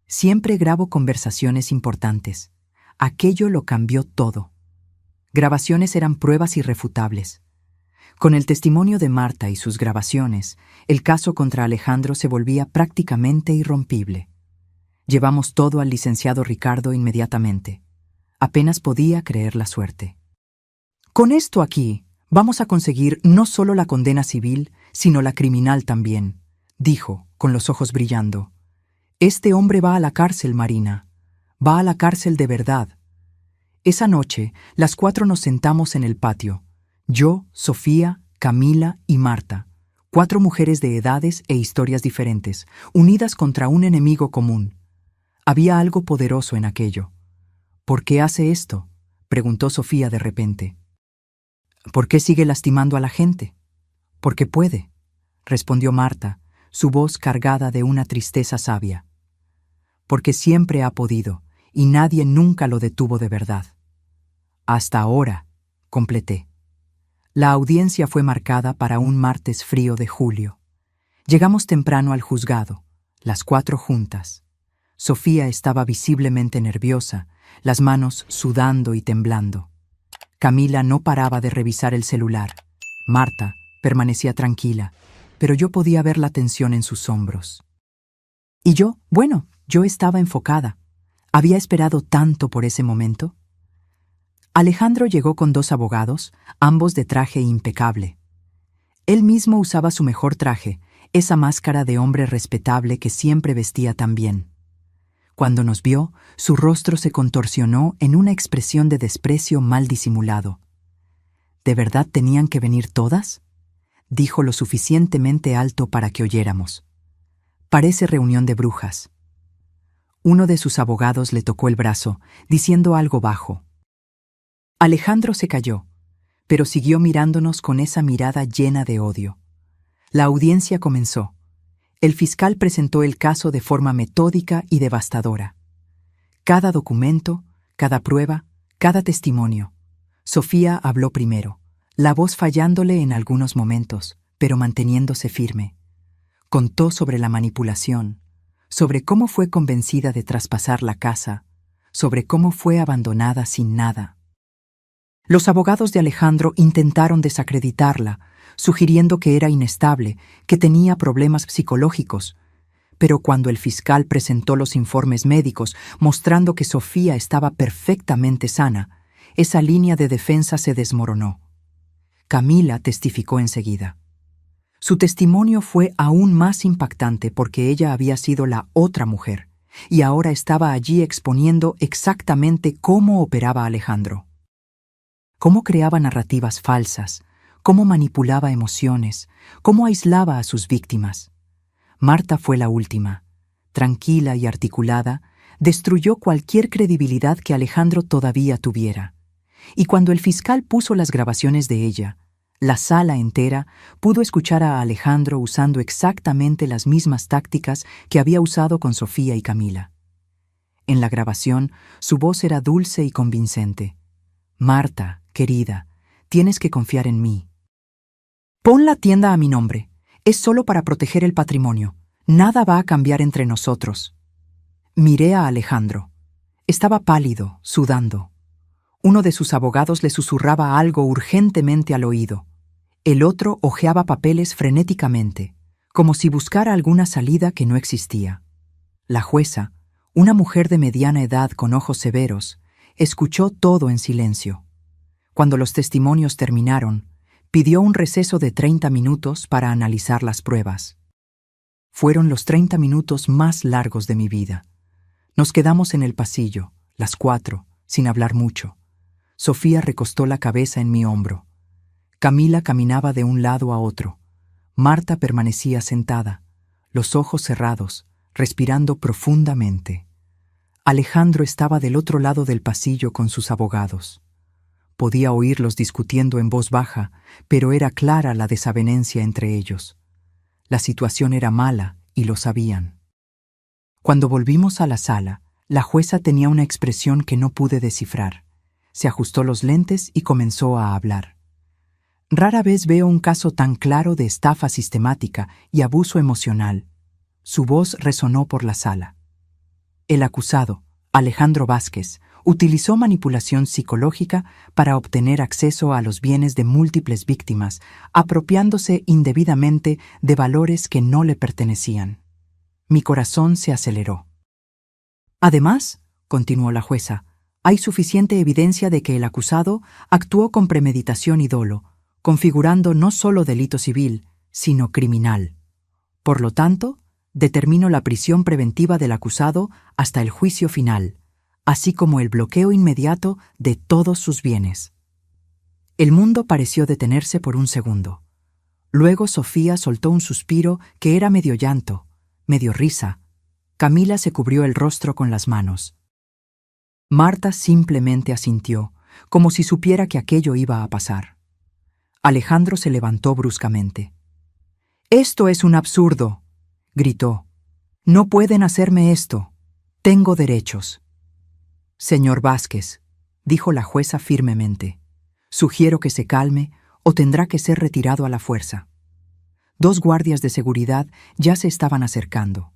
Siempre grabo conversaciones importantes. Aquello lo cambió todo. Grabaciones eran pruebas irrefutables. Con el testimonio de Marta y sus grabaciones, el caso contra Alejandro se volvía prácticamente irrompible. Llevamos todo al licenciado Ricardo inmediatamente. Apenas podía creer la suerte. «Con esto aquí, vamos a conseguir no solo la condena civil, sino la criminal también», dijo, con los ojos brillando. «Este hombre va a la cárcel, Marina. Va a la cárcel de verdad». Esa noche, las 4 nos sentamos en el patio. Yo, Sofía, Camila y Marta. 4 mujeres de edades e historias diferentes, unidas contra un enemigo común. Había algo poderoso en aquello. «¿Por qué hace esto?», preguntó Sofía de repente. «¿Por qué sigue lastimando a la gente?». «Porque puede», respondió Marta, su voz cargada de una tristeza sabia. «Porque siempre ha podido, y nadie nunca lo detuvo de verdad». «Hasta ahora», completé. La audiencia fue marcada para un martes frío de julio. Llegamos temprano al juzgado, las 4 juntas. Sofía estaba visiblemente nerviosa, las manos sudando y temblando. Camila no paraba de revisar el celular. Marta permanecía tranquila, pero yo podía ver la tensión en sus hombros. Y yo estaba enfocada. ¿Había esperado tanto por ese momento? Alejandro llegó con 2 abogados, ambos de traje impecable. Él mismo usaba su mejor traje, esa máscara de hombre respetable que siempre vestía tan bien. Cuando nos vio, su rostro se contorsionó en una expresión de desprecio mal disimulado. ¿De verdad tenían que venir todas?, dijo lo suficientemente alto para que oyéramos. Parece reunión de brujas. Uno de sus abogados le tocó el brazo, diciendo algo bajo. Alejandro se calló, pero siguió mirándonos con esa mirada llena de odio. La audiencia comenzó. El fiscal presentó el caso de forma metódica y devastadora. Cada documento, cada prueba, cada testimonio. Sofía habló primero, la voz fallándole en algunos momentos, pero manteniéndose firme. Contó sobre la manipulación, sobre cómo fue convencida de traspasar la casa, sobre cómo fue abandonada sin nada. Los abogados de Alejandro intentaron desacreditarla, sugiriendo que era inestable, que tenía problemas psicológicos. Pero cuando el fiscal presentó los informes médicos mostrando que Sofía estaba perfectamente sana, esa línea de defensa se desmoronó. Camila testificó enseguida. Su testimonio fue aún más impactante porque ella había sido la otra mujer, y ahora estaba allí exponiendo exactamente cómo operaba Alejandro. Cómo creaba narrativas falsas, cómo manipulaba emociones, cómo aislaba a sus víctimas. Marta fue la última. Tranquila y articulada, destruyó cualquier credibilidad que Alejandro todavía tuviera. Y cuando el fiscal puso las grabaciones de ella, la sala entera pudo escuchar a Alejandro usando exactamente las mismas tácticas que había usado con Sofía y Camila. En la grabación, su voz era dulce y convincente. Marta, querida, tienes que confiar en mí. Pon la tienda a mi nombre. Es solo para proteger el patrimonio. Nada va a cambiar entre nosotros. Miré a Alejandro. Estaba pálido, sudando. Uno de sus abogados le susurraba algo urgentemente al oído. El otro hojeaba papeles frenéticamente, como si buscara alguna salida que no existía. La jueza, una mujer de mediana edad con ojos severos, escuchó todo en silencio. Cuando los testimonios terminaron, pidió un receso de 30 minutos para analizar las pruebas. Fueron los 30 minutos más largos de mi vida. Nos quedamos en el pasillo, las 4, sin hablar mucho. Sofía recostó la cabeza en mi hombro. Camila caminaba de un lado a otro. Marta permanecía sentada, los ojos cerrados, respirando profundamente. Alejandro estaba del otro lado del pasillo con sus abogados. Podía oírlos discutiendo en voz baja, pero era clara la desavenencia entre ellos. La situación era mala y lo sabían. Cuando volvimos a la sala, la jueza tenía una expresión que no pude descifrar. Se ajustó los lentes y comenzó a hablar. Rara vez veo un caso tan claro de estafa sistemática y abuso emocional. Su voz resonó por la sala. El acusado, Alejandro Vázquez, utilizó manipulación psicológica para obtener acceso a los bienes de múltiples víctimas, apropiándose indebidamente de valores que no le pertenecían. Mi corazón se aceleró. Además, continuó la jueza, hay suficiente evidencia de que el acusado actuó con premeditación y dolo, configurando no solo delito civil, sino criminal. Por lo tanto, determino la prisión preventiva del acusado hasta el juicio final, así como el bloqueo inmediato de todos sus bienes. El mundo pareció detenerse por un segundo. Luego Sofía soltó un suspiro que era medio llanto, medio risa. Camila se cubrió el rostro con las manos. Marta simplemente asintió, como si supiera que aquello iba a pasar. Alejandro se levantó bruscamente. «¡Esto es un absurdo!», gritó. «No pueden hacerme esto. Tengo derechos». «Señor Vázquez», dijo la jueza firmemente, «sugiero que se calme o tendrá que ser retirado a la fuerza». 2 guardias de seguridad ya se estaban acercando.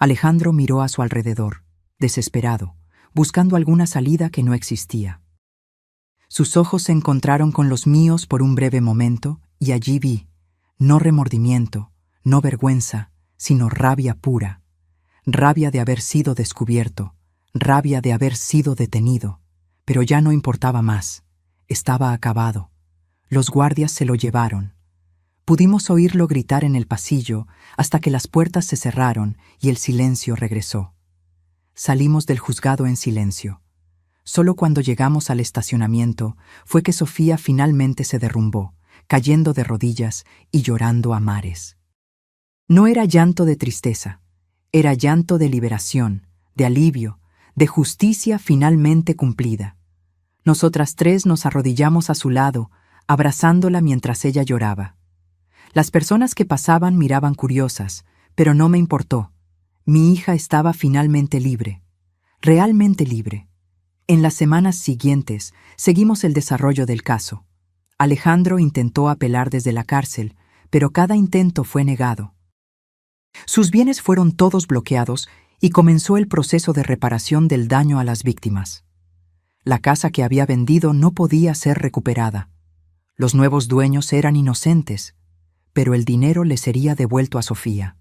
Alejandro miró a su alrededor, desesperado, buscando alguna salida que no existía. Sus ojos se encontraron con los míos por un breve momento y allí vi, no remordimiento, no vergüenza, sino rabia pura. Rabia de haber sido descubierto, rabia de haber sido detenido. Pero ya no importaba más. Estaba acabado. Los guardias se lo llevaron. Pudimos oírlo gritar en el pasillo hasta que las puertas se cerraron y el silencio regresó. Salimos del juzgado en silencio. Solo cuando llegamos al estacionamiento fue que Sofía finalmente se derrumbó, cayendo de rodillas y llorando a mares. No era llanto de tristeza, era llanto de liberación, de alivio, de justicia finalmente cumplida. Nosotras tres nos arrodillamos a su lado, abrazándola mientras ella lloraba. Las personas que pasaban miraban curiosas, pero no me importó. Mi hija estaba finalmente libre, realmente libre. En las semanas siguientes, seguimos el desarrollo del caso. Alejandro intentó apelar desde la cárcel, pero cada intento fue negado. Sus bienes fueron todos bloqueados y comenzó el proceso de reparación del daño a las víctimas. La casa que había vendido no podía ser recuperada. Los nuevos dueños eran inocentes, pero el dinero le sería devuelto a Sofía.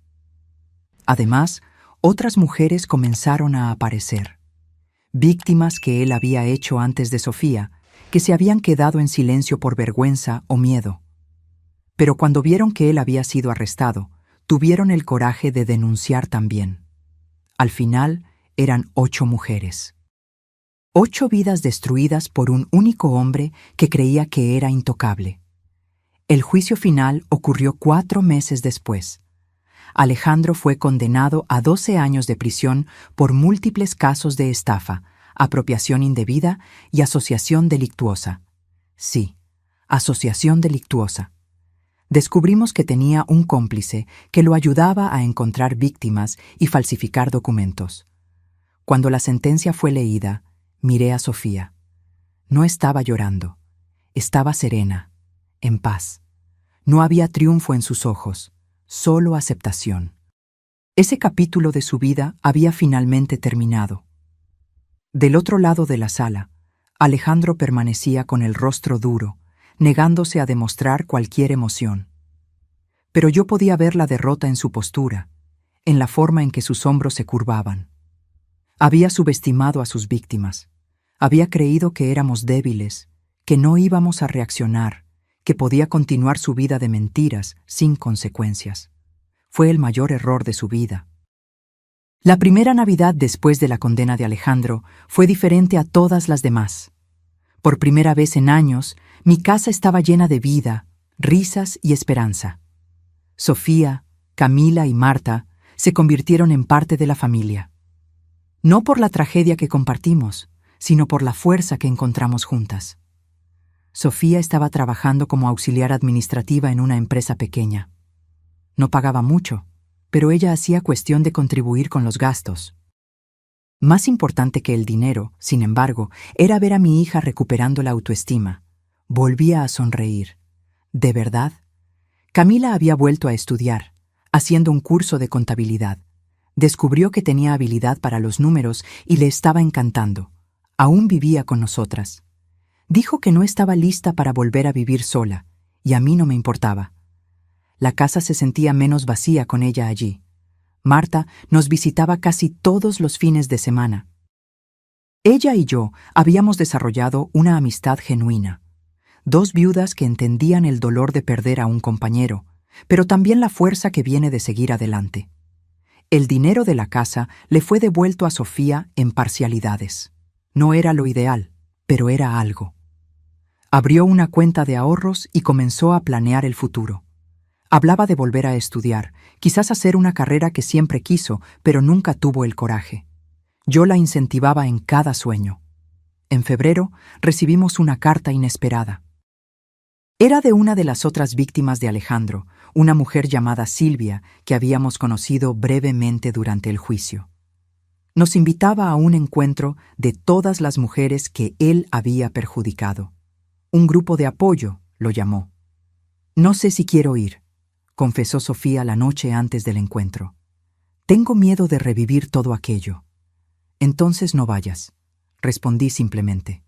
Además, otras mujeres comenzaron a aparecer. Víctimas que él había hecho antes de Sofía, que se habían quedado en silencio por vergüenza o miedo. Pero cuando vieron que él había sido arrestado, tuvieron el coraje de denunciar también. Al final, eran 8 mujeres. 8 vidas destruidas por un único hombre que creía que era intocable. El juicio final ocurrió 4 meses después. Alejandro fue condenado a 12 años de prisión por múltiples casos de estafa, apropiación indebida y asociación delictuosa. Sí, asociación delictuosa. Descubrimos que tenía un cómplice que lo ayudaba a encontrar víctimas y falsificar documentos. Cuando la sentencia fue leída, miré a Sofía. No estaba llorando. Estaba serena, en paz. No había triunfo en sus ojos, solo aceptación. Ese capítulo de su vida había finalmente terminado. Del otro lado de la sala, Alejandro permanecía con el rostro duro, negándose a demostrar cualquier emoción. Pero yo podía ver la derrota en su postura, en la forma en que sus hombros se curvaban. Había subestimado a sus víctimas. Había creído que éramos débiles, que no íbamos a reaccionar, que podía continuar su vida de mentiras sin consecuencias. Fue el mayor error de su vida. La primera Navidad después de la condena de Alejandro fue diferente a todas las demás. Por primera vez en años, mi casa estaba llena de vida, risas y esperanza. Sofía, Camila y Marta se convirtieron en parte de la familia. No por la tragedia que compartimos, sino por la fuerza que encontramos juntas. Sofía estaba trabajando como auxiliar administrativa en una empresa pequeña. No pagaba mucho, pero ella hacía cuestión de contribuir con los gastos. Más importante que el dinero, sin embargo, era ver a mi hija recuperando la autoestima. Volvía a sonreír. ¿De verdad? Camila había vuelto a estudiar, haciendo un curso de contabilidad. Descubrió que tenía habilidad para los números y le estaba encantando. Aún vivía con nosotras. Dijo que no estaba lista para volver a vivir sola, y a mí no me importaba. La casa se sentía menos vacía con ella allí. Marta nos visitaba casi todos los fines de semana. Ella y yo habíamos desarrollado una amistad genuina. 2 viudas que entendían el dolor de perder a un compañero, pero también la fuerza que viene de seguir adelante. El dinero de la casa le fue devuelto a Sofía en parcialidades. No era lo ideal, pero era algo. Abrió una cuenta de ahorros y comenzó a planear el futuro. Hablaba de volver a estudiar, quizás hacer una carrera que siempre quiso, pero nunca tuvo el coraje. Yo la incentivaba en cada sueño. En febrero recibimos una carta inesperada. Era de una de las otras víctimas de Alejandro, una mujer llamada Silvia, que habíamos conocido brevemente durante el juicio. Nos invitaba a un encuentro de todas las mujeres que él había perjudicado. Un grupo de apoyo, lo llamó. No sé si quiero ir, confesó Sofía la noche antes del encuentro. Tengo miedo de revivir todo aquello. Entonces no vayas, respondí simplemente.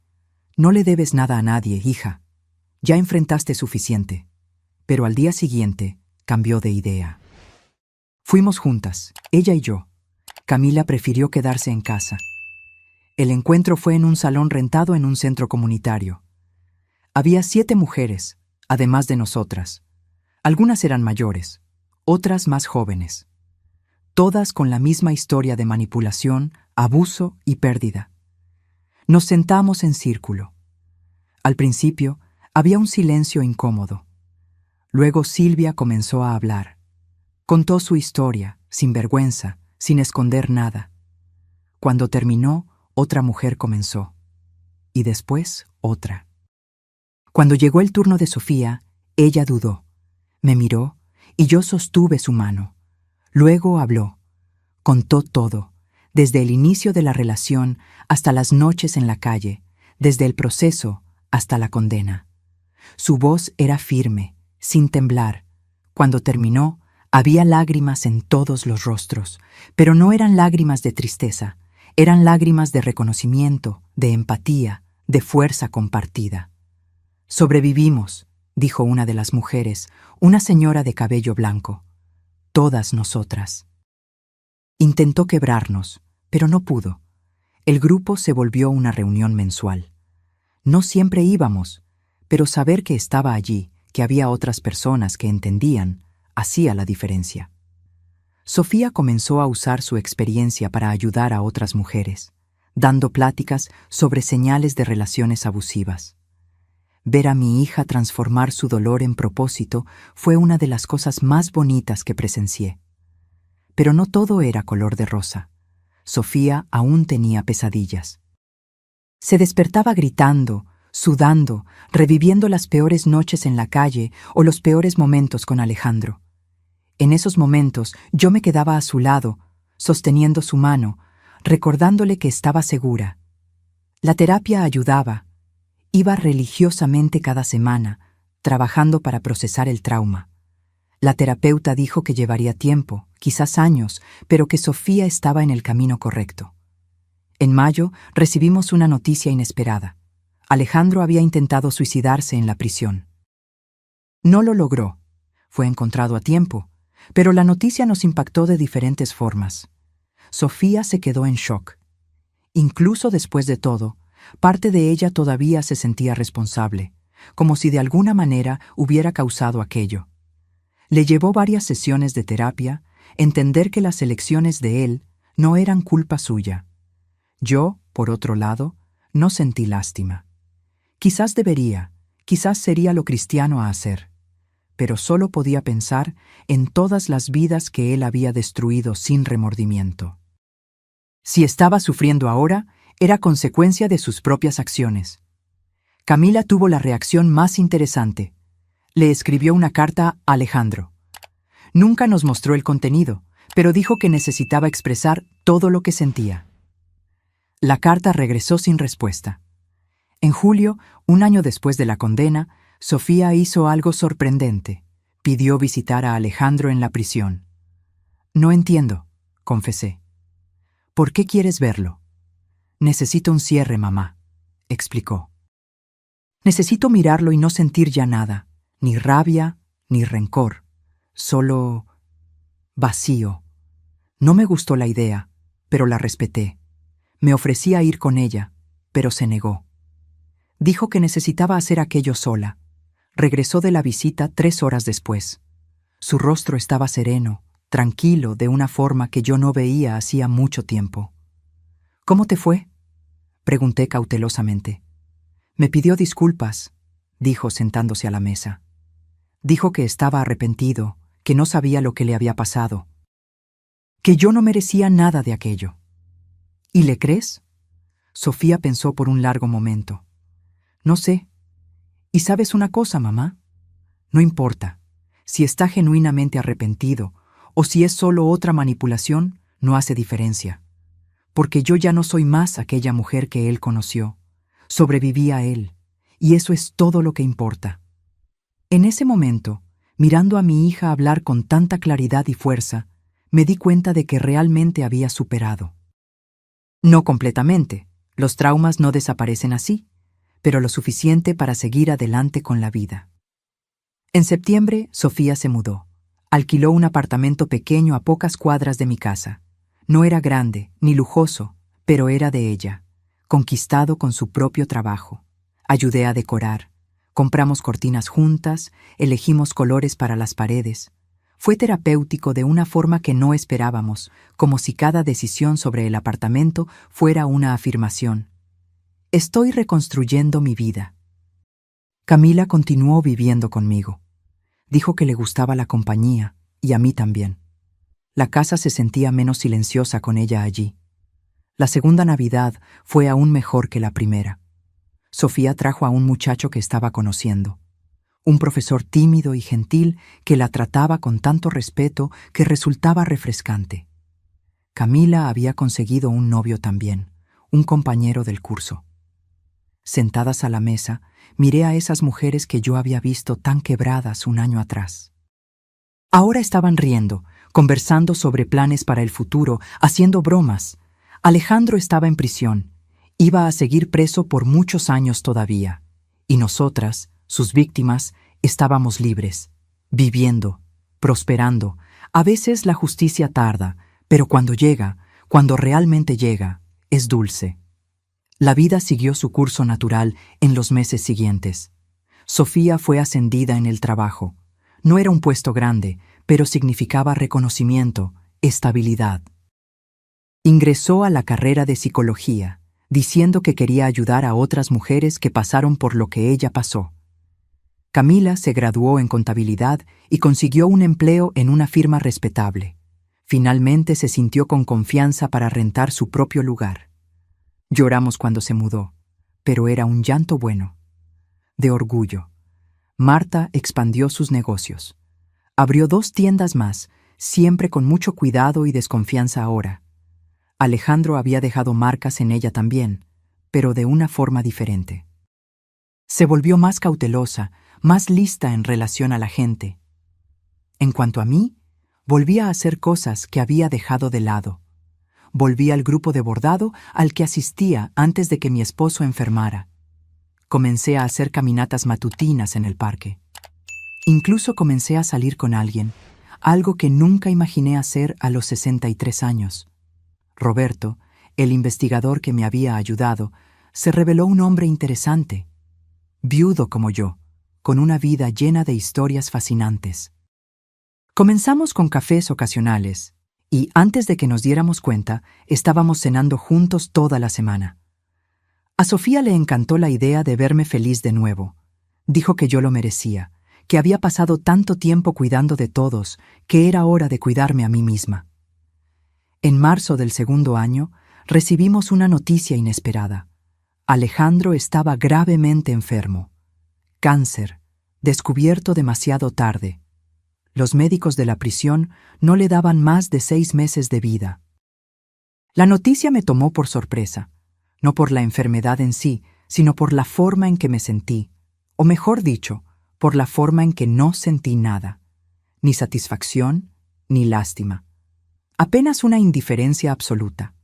No le debes nada a nadie, hija. Ya enfrentaste suficiente. Pero al día siguiente cambió de idea. Fuimos juntas, ella y yo. Camila prefirió quedarse en casa. El encuentro fue en un salón rentado en un centro comunitario. Había 7 mujeres, además de nosotras. Algunas eran mayores, otras más jóvenes. Todas con la misma historia de manipulación, abuso y pérdida. Nos sentamos en círculo. Al principio, había un silencio incómodo. Luego Silvia comenzó a hablar. Contó su historia, sin vergüenza, sin esconder nada. Cuando terminó, otra mujer comenzó. Y después, otra. Cuando llegó el turno de Sofía, ella dudó. Me miró y yo sostuve su mano. Luego habló. Contó todo, desde el inicio de la relación hasta las noches en la calle, desde el proceso hasta la condena. Su voz era firme, sin temblar. Cuando terminó, había lágrimas en todos los rostros, pero no eran lágrimas de tristeza, eran lágrimas de reconocimiento, de empatía, de fuerza compartida. Sobrevivimos, dijo una de las mujeres, una señora de cabello blanco. Todas nosotras. Intentó quebrarnos, pero no pudo. El grupo se volvió una reunión mensual. No siempre íbamos, pero saber que estaba allí, que había otras personas que entendían, hacía la diferencia. Sofía comenzó a usar su experiencia para ayudar a otras mujeres, dando pláticas sobre señales de relaciones abusivas. Ver a mi hija transformar su dolor en propósito fue una de las cosas más bonitas que presencié. Pero no todo era color de rosa. Sofía aún tenía pesadillas. Se despertaba gritando, sudando, reviviendo las peores noches en la calle o los peores momentos con Alejandro. En esos momentos yo me quedaba a su lado, sosteniendo su mano, recordándole que estaba segura. La terapia ayudaba. Iba religiosamente cada semana, trabajando para procesar el trauma. La terapeuta dijo que llevaría tiempo, quizás años, pero que Sofía estaba en el camino correcto. En mayo recibimos una noticia inesperada. Alejandro había intentado suicidarse en la prisión. No lo logró. Fue encontrado a tiempo, pero la noticia nos impactó de diferentes formas. Sofía se quedó en shock. Incluso después de todo, parte de ella todavía se sentía responsable, como si de alguna manera hubiera causado aquello. Le llevó varias sesiones de terapia entender que las elecciones de él no eran culpa suya. Yo, por otro lado, no sentí lástima. Quizás debería, quizás sería lo cristiano a hacer, pero solo podía pensar en todas las vidas que él había destruido sin remordimiento. Si estaba sufriendo ahora, era consecuencia de sus propias acciones. Camila tuvo la reacción más interesante. Le escribió una carta a Alejandro. Nunca nos mostró el contenido, pero dijo que necesitaba expresar todo lo que sentía. La carta regresó sin respuesta. En julio, un año después de la condena, Sofía hizo algo sorprendente. Pidió visitar a Alejandro en la prisión. No entiendo, confesé. ¿Por qué quieres verlo? Necesito un cierre, mamá, explicó. Necesito mirarlo y no sentir ya nada, ni rabia, ni rencor, solo vacío. No me gustó la idea, pero la respeté. Me ofrecí a ir con ella, pero se negó. Dijo que necesitaba hacer aquello sola. Regresó de la visita 3 horas después. Su rostro estaba sereno, tranquilo, de una forma que yo no veía hacía mucho tiempo. ¿Cómo te fue?, pregunté cautelosamente. Me pidió disculpas, dijo sentándose a la mesa. Dijo que estaba arrepentido, que no sabía lo que le había pasado, que yo no merecía nada de aquello. ¿Y le crees? Sofía pensó por un largo momento. No sé. ¿Y sabes una cosa, mamá? No importa. Si está genuinamente arrepentido o si es solo otra manipulación, no hace diferencia. Porque yo ya no soy más aquella mujer que él conoció. Sobreviví a él, y eso es todo lo que importa. En ese momento, mirando a mi hija hablar con tanta claridad y fuerza, me di cuenta de que realmente había superado. No completamente, los traumas no desaparecen así, pero lo suficiente para seguir adelante con la vida. En septiembre, Sofía se mudó. Alquiló un apartamento pequeño a pocas cuadras de mi casa. No era grande, ni lujoso, pero era de ella, conquistado con su propio trabajo. Ayudé a decorar. Compramos cortinas juntas, elegimos colores para las paredes. Fue terapéutico de una forma que no esperábamos, como si cada decisión sobre el apartamento fuera una afirmación. Estoy reconstruyendo mi vida. Camila continuó viviendo conmigo. Dijo que le gustaba la compañía, y a mí también. La casa se sentía menos silenciosa con ella allí. La segunda Navidad fue aún mejor que la primera. Sofía trajo a un muchacho que estaba conociendo. Un profesor tímido y gentil que la trataba con tanto respeto que resultaba refrescante. Camila había conseguido un novio también, un compañero del curso. Sentadas a la mesa, miré a esas mujeres que yo había visto tan quebradas un año atrás. Ahora estaban riendo, conversando sobre planes para el futuro, haciendo bromas. Alejandro estaba en prisión. Iba a seguir preso por muchos años todavía. Y nosotras, sus víctimas, estábamos libres, viviendo, prosperando. A veces la justicia tarda, pero cuando llega, cuando realmente llega, es dulce. La vida siguió su curso natural en los meses siguientes. Sofía fue ascendida en el trabajo. No era un puesto grande, pero significaba reconocimiento, estabilidad. Ingresó a la carrera de psicología, diciendo que quería ayudar a otras mujeres que pasaron por lo que ella pasó. Camila se graduó en contabilidad y consiguió un empleo en una firma respetable. Finalmente se sintió con confianza para rentar su propio lugar. Lloramos cuando se mudó, pero era un llanto bueno, de orgullo. Marta expandió sus negocios. Abrió 2 tiendas más, siempre con mucho cuidado y desconfianza ahora. Alejandro había dejado marcas en ella también, pero de una forma diferente. Se volvió más cautelosa, más lista en relación a la gente. En cuanto a mí, volví a hacer cosas que había dejado de lado. Volví al grupo de bordado al que asistía antes de que mi esposo enfermara. Comencé a hacer caminatas matutinas en el parque. Incluso comencé a salir con alguien, algo que nunca imaginé hacer a los 63 años. Roberto, el investigador que me había ayudado, se reveló un hombre interesante, viudo como yo, con una vida llena de historias fascinantes. Comenzamos con cafés ocasionales, y antes de que nos diéramos cuenta, estábamos cenando juntos toda la semana. A Sofía le encantó la idea de verme feliz de nuevo. Dijo que yo lo merecía, que había pasado tanto tiempo cuidando de todos, que era hora de cuidarme a mí misma. En marzo del segundo año, recibimos una noticia inesperada. Alejandro estaba gravemente enfermo. Cáncer, descubierto demasiado tarde. Los médicos de la prisión no le daban más de 6 meses de vida. La noticia me tomó por sorpresa, no por la enfermedad en sí, sino por la forma en que me sentí, o mejor dicho, por la forma en que no sentí nada, ni satisfacción, ni lástima. Apenas una indiferencia absoluta.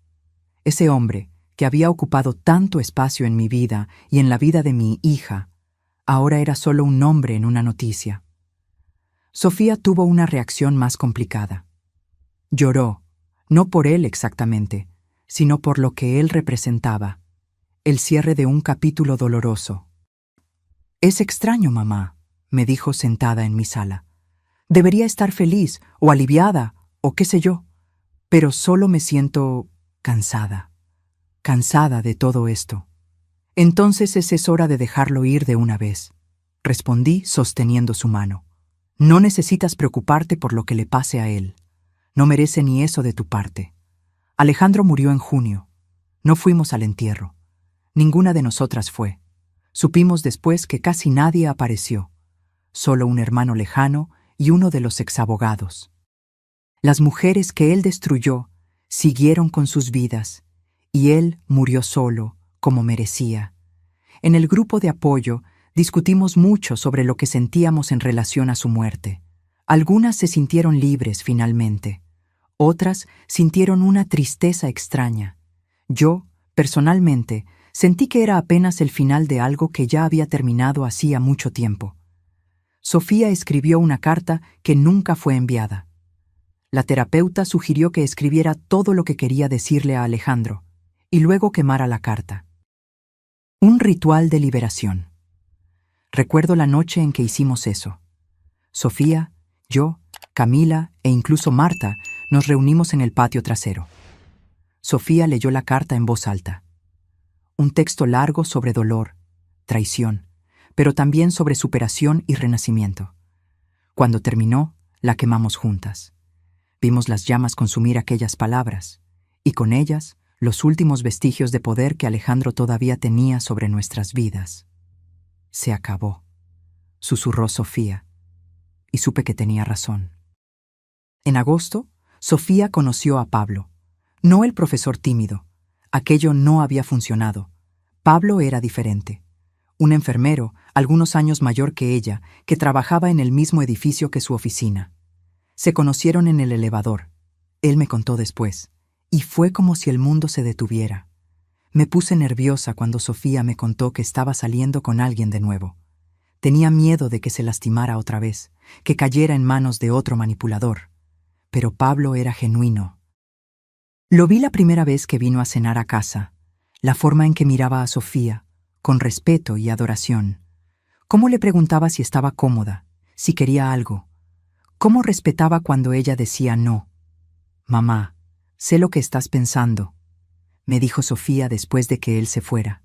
Ese hombre, que había ocupado tanto espacio en mi vida y en la vida de mi hija, ahora era solo un nombre en una noticia. Sofía tuvo una reacción más complicada. Lloró, no por él exactamente, sino por lo que él representaba, el cierre de un capítulo doloroso. «Es extraño, mamá», me dijo sentada en mi sala. «Debería estar feliz o aliviada o qué sé yo, pero solo me siento cansada de todo esto». «Entonces es hora de dejarlo ir de una vez», respondí sosteniendo su mano. «No necesitas preocuparte por lo que le pase a él. No merece ni eso de tu parte. Alejandro murió en junio. No fuimos al entierro. Ninguna de nosotras fue. Supimos después que casi nadie apareció. Solo un hermano lejano y uno de los exabogados. Las mujeres que él destruyó siguieron con sus vidas, y él murió solo, como merecía. En el grupo de apoyo discutimos mucho sobre lo que sentíamos en relación a su muerte. Algunas se sintieron libres finalmente. Otras sintieron una tristeza extraña. Yo, personalmente, sentí que era apenas el final de algo que ya había terminado hacía mucho tiempo. Sofía escribió una carta que nunca fue enviada. La terapeuta sugirió que escribiera todo lo que quería decirle a Alejandro, y luego quemara la carta. Un ritual de liberación. Recuerdo la noche en que hicimos eso. Sofía, yo, Camila e incluso Marta nos reunimos en el patio trasero. Sofía leyó la carta en voz alta. Un texto largo sobre dolor, traición, pero también sobre superación y renacimiento. Cuando terminó, la quemamos juntas. Vimos las llamas consumir aquellas palabras, y con ellas los últimos vestigios de poder que Alejandro todavía tenía sobre nuestras vidas. Se acabó, susurró Sofía, y supe que tenía razón. En agosto, Sofía conoció a Pablo, no el profesor tímido. Aquello no había funcionado. Pablo era diferente. Un enfermero, algunos años mayor que ella, que trabajaba en el mismo edificio que su oficina. Se conocieron en el elevador. Él me contó después, y fue como si el mundo se detuviera. Me puse nerviosa cuando Sofía me contó que estaba saliendo con alguien de nuevo. Tenía miedo de que se lastimara otra vez, que cayera en manos de otro manipulador. Pero Pablo era genuino. Lo vi la primera vez que vino a cenar a casa, la forma en que miraba a Sofía, con respeto y adoración. Cómo le preguntaba si estaba cómoda, si quería algo. Cómo respetaba cuando ella decía no. «Mamá, sé lo que estás pensando», me dijo Sofía después de que él se fuera.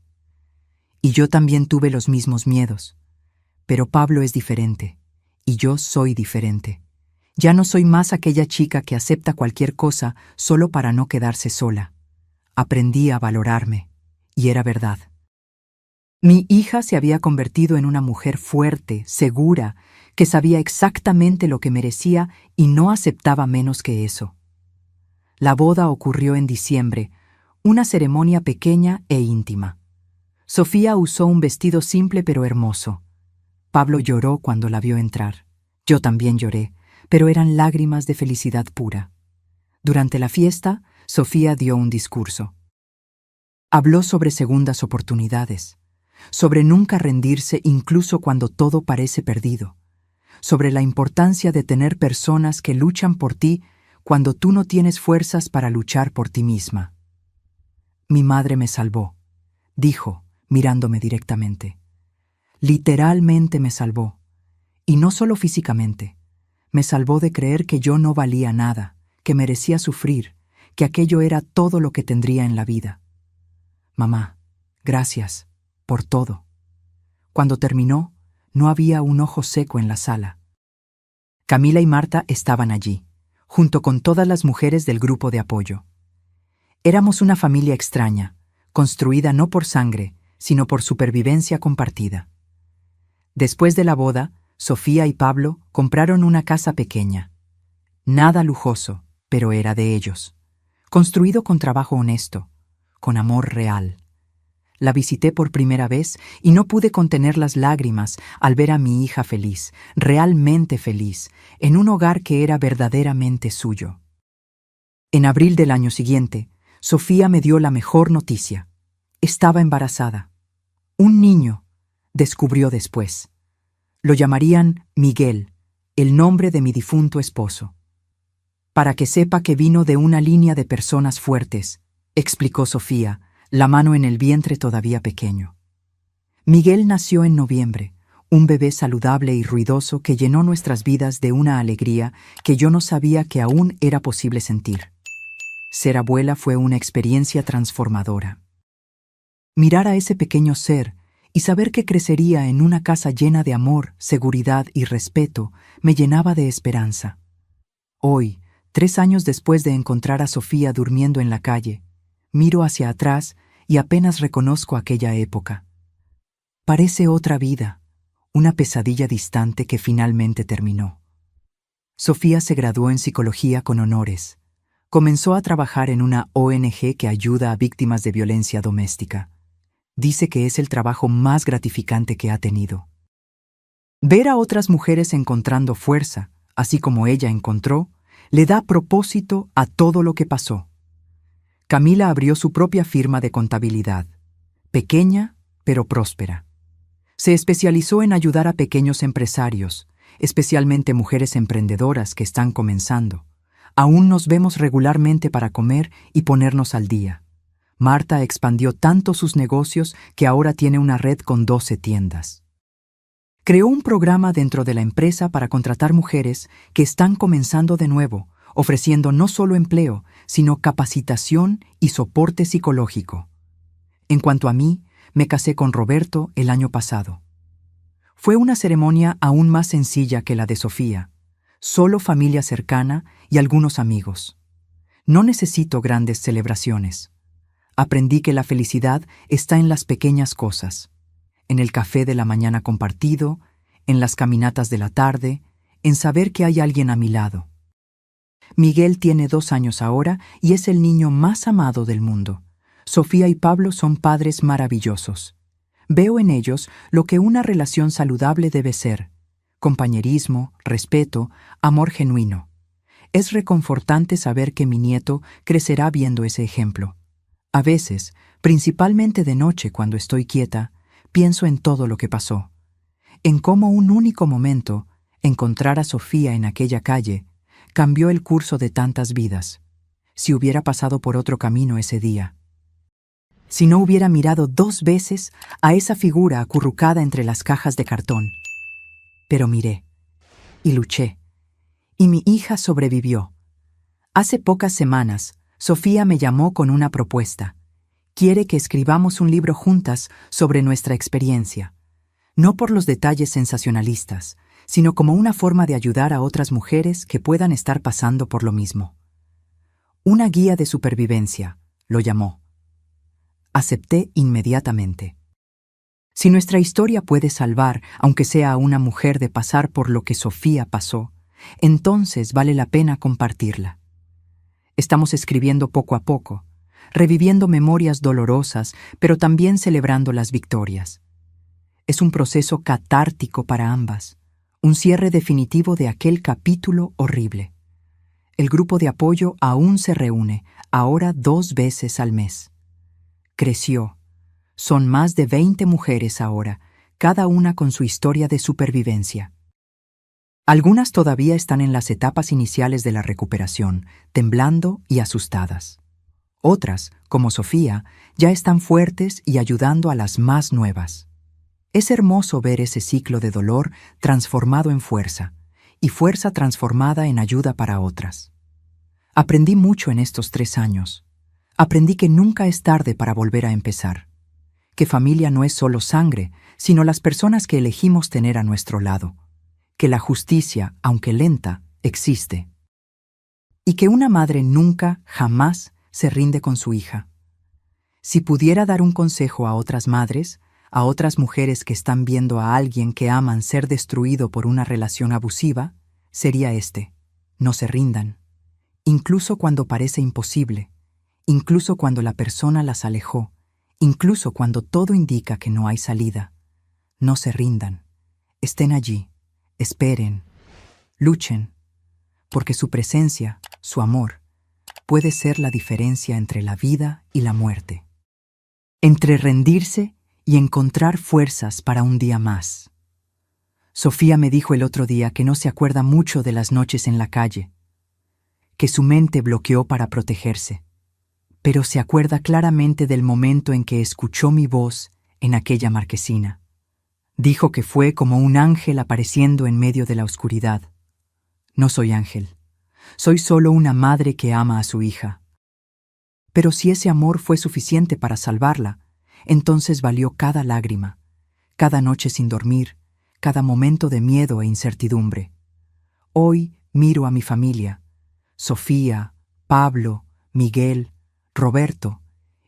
Y yo también tuve los mismos miedos. Pero Pablo es diferente, y yo soy diferente. Ya no soy más aquella chica que acepta cualquier cosa solo para no quedarse sola. Aprendí a valorarme, y era verdad. Mi hija se había convertido en una mujer fuerte, segura, que sabía exactamente lo que merecía y no aceptaba menos que eso. La boda ocurrió en diciembre, una ceremonia pequeña e íntima. Sofía usó un vestido simple pero hermoso. Pablo lloró cuando la vio entrar. Yo también lloré, pero eran lágrimas de felicidad pura. Durante la fiesta, Sofía dio un discurso. Habló sobre segundas oportunidades, sobre nunca rendirse incluso cuando todo parece perdido, sobre la importancia de tener personas que luchan por ti cuando tú no tienes fuerzas para luchar por ti misma. Mi madre me salvó, dijo, mirándome directamente. Literalmente me salvó, y no solo físicamente. Me salvó de creer que yo no valía nada, que merecía sufrir, que aquello era todo lo que tendría en la vida. Mamá, gracias por todo. Cuando terminó, no había un ojo seco en la sala. Camila y Marta estaban allí, junto con todas las mujeres del grupo de apoyo. Éramos una familia extraña, construida no por sangre, sino por supervivencia compartida. Después de la boda, Sofía y Pablo compraron una casa pequeña. Nada lujoso, pero era de ellos. Construido con trabajo honesto, con amor real. La visité por primera vez y no pude contener las lágrimas al ver a mi hija feliz, realmente feliz, en un hogar que era verdaderamente suyo. En abril del año siguiente, Sofía me dio la mejor noticia. Estaba embarazada. Un niño, descubrió después. Lo llamarían Miguel, el nombre de mi difunto esposo. Para que sepa que vino de una línea de personas fuertes, explicó Sofía, la mano en el vientre todavía pequeño. Miguel nació en noviembre, un bebé saludable y ruidoso que llenó nuestras vidas de una alegría que yo no sabía que aún era posible sentir. Ser abuela fue una experiencia transformadora. Mirar a ese pequeño ser y saber que crecería en una casa llena de amor, seguridad y respeto me llenaba de esperanza. Hoy, 3 años después de encontrar a Sofía durmiendo en la calle, miro hacia atrás y apenas reconozco aquella época. Parece otra vida, una pesadilla distante que finalmente terminó. Sofía se graduó en psicología con honores. Comenzó a trabajar en una ONG que ayuda a víctimas de violencia doméstica. Dice que es el trabajo más gratificante que ha tenido. Ver a otras mujeres encontrando fuerza, así como ella encontró, Le da propósito a todo lo que pasó. Camila abrió su propia firma de contabilidad, pequeña pero próspera. Se especializó en ayudar a pequeños empresarios, especialmente mujeres emprendedoras que están comenzando. Aún nos vemos regularmente para comer y ponernos al día. Marta expandió tanto sus negocios que ahora tiene una red con 12 tiendas. Creó un programa dentro de la empresa para contratar mujeres que están comenzando de nuevo, ofreciendo no solo empleo, sino capacitación y soporte psicológico. En cuanto a mí, me casé con Roberto el año pasado. Fue una ceremonia aún más sencilla que la de Sofía, solo familia cercana y algunos amigos. No necesito grandes celebraciones. Aprendí que la felicidad está en las pequeñas cosas, en el café de la mañana compartido, en las caminatas de la tarde, en saber que hay alguien a mi lado. Miguel tiene 2 años ahora y es el niño más amado del mundo. Sofía y Pablo son padres maravillosos. Veo en ellos lo que una relación saludable debe ser: compañerismo, respeto, amor genuino. Es reconfortante saber que mi nieto crecerá viendo ese ejemplo. A veces, principalmente de noche cuando estoy quieta, pienso en todo lo que pasó, en cómo un único momento, encontrar a Sofía en aquella calle, cambió el curso de tantas vidas. Si hubiera pasado por otro camino ese día. Si no hubiera mirado 2 veces a esa figura acurrucada entre las cajas de cartón. Pero miré, y luché, y mi hija sobrevivió. Hace pocas semanas, Sofía me llamó con una propuesta. Quiere que escribamos un libro juntas sobre nuestra experiencia, no por los detalles sensacionalistas, sino como una forma de ayudar a otras mujeres que puedan estar pasando por lo mismo. Una guía de supervivencia, lo llamó. Acepté inmediatamente. Si nuestra historia puede salvar, aunque sea a una mujer, de pasar por lo que Sofía pasó, entonces vale la pena compartirla. Estamos escribiendo poco a poco, reviviendo memorias dolorosas, pero también celebrando las victorias. Es un proceso catártico para ambas, un cierre definitivo de aquel capítulo horrible. El grupo de apoyo aún se reúne, ahora 2 veces al mes. Creció. Son más de 20 mujeres ahora, cada una con su historia de supervivencia. Algunas todavía están en las etapas iniciales de la recuperación, temblando y asustadas. Otras, como Sofía, ya están fuertes y ayudando a las más nuevas. Es hermoso ver ese ciclo de dolor transformado en fuerza, y fuerza transformada en ayuda para otras. Aprendí mucho en estos 3 años. Aprendí que nunca es tarde para volver a empezar. Que familia no es solo sangre, sino las personas que elegimos tener a nuestro lado. Que la justicia, aunque lenta, existe. Y que una madre nunca, jamás, se rinde con su hija. Si pudiera dar un consejo a otras madres, a otras mujeres que están viendo a alguien que aman ser destruido por una relación abusiva, sería este: no se rindan. Incluso cuando parece imposible, incluso cuando la persona las alejó, incluso cuando todo indica que no hay salida, no se rindan. Estén allí, esperen, luchen, porque su presencia, su amor, puede ser la diferencia entre la vida y la muerte. Entre rendirse y encontrar fuerzas para un día más. Sofía me dijo el otro día que no se acuerda mucho de las noches en la calle, que su mente bloqueó para protegerse, pero se acuerda claramente del momento en que escuchó mi voz en aquella marquesina. Dijo que fue como un ángel apareciendo en medio de la oscuridad. No soy ángel, soy solo una madre que ama a su hija. Pero si ese amor fue suficiente para salvarla, entonces valió cada lágrima, cada noche sin dormir, cada momento de miedo e incertidumbre. Hoy miro a mi familia, Sofía, Pablo, Miguel, Roberto,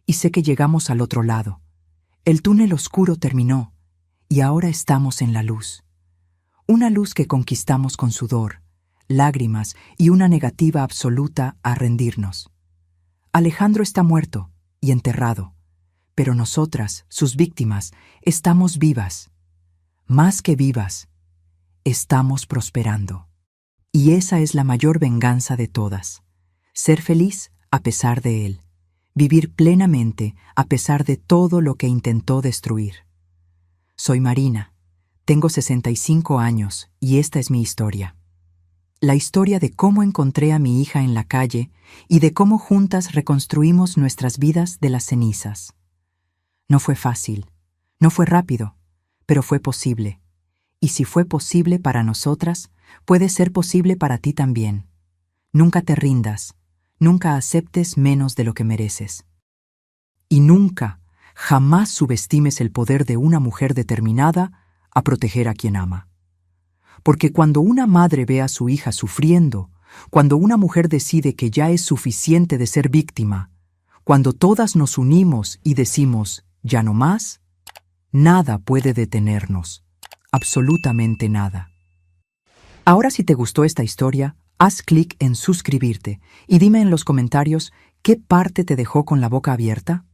y sé que llegamos al otro lado. El túnel oscuro terminó, y ahora estamos en la luz. Una luz que conquistamos con sudor, lágrimas y una negativa absoluta a rendirnos. Alejandro está muerto y enterrado, pero nosotras, sus víctimas, estamos vivas. Más que vivas, estamos prosperando. Y esa es la mayor venganza de todas. Ser feliz a pesar de él. Vivir plenamente a pesar de todo lo que intentó destruir. Soy Marina. Tengo 65 años y esta es mi historia. La historia de cómo encontré a mi hija en la calle y de cómo juntas reconstruimos nuestras vidas de las cenizas. No fue fácil, no fue rápido, pero fue posible. Y si fue posible para nosotras, puede ser posible para ti también. Nunca te rindas, nunca aceptes menos de lo que mereces. Y nunca, jamás subestimes el poder de una mujer determinada a proteger a quien ama. Porque cuando una madre ve a su hija sufriendo, cuando una mujer decide que ya es suficiente de ser víctima, cuando todas nos unimos y decimos, ya no más, nada puede detenernos, absolutamente nada. Ahora, si te gustó esta historia, haz clic en suscribirte y dime en los comentarios qué parte te dejó con la boca abierta.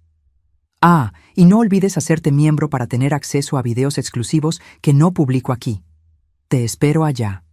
Ah, y no olvides hacerte miembro para tener acceso a videos exclusivos que no publico aquí. Te espero allá.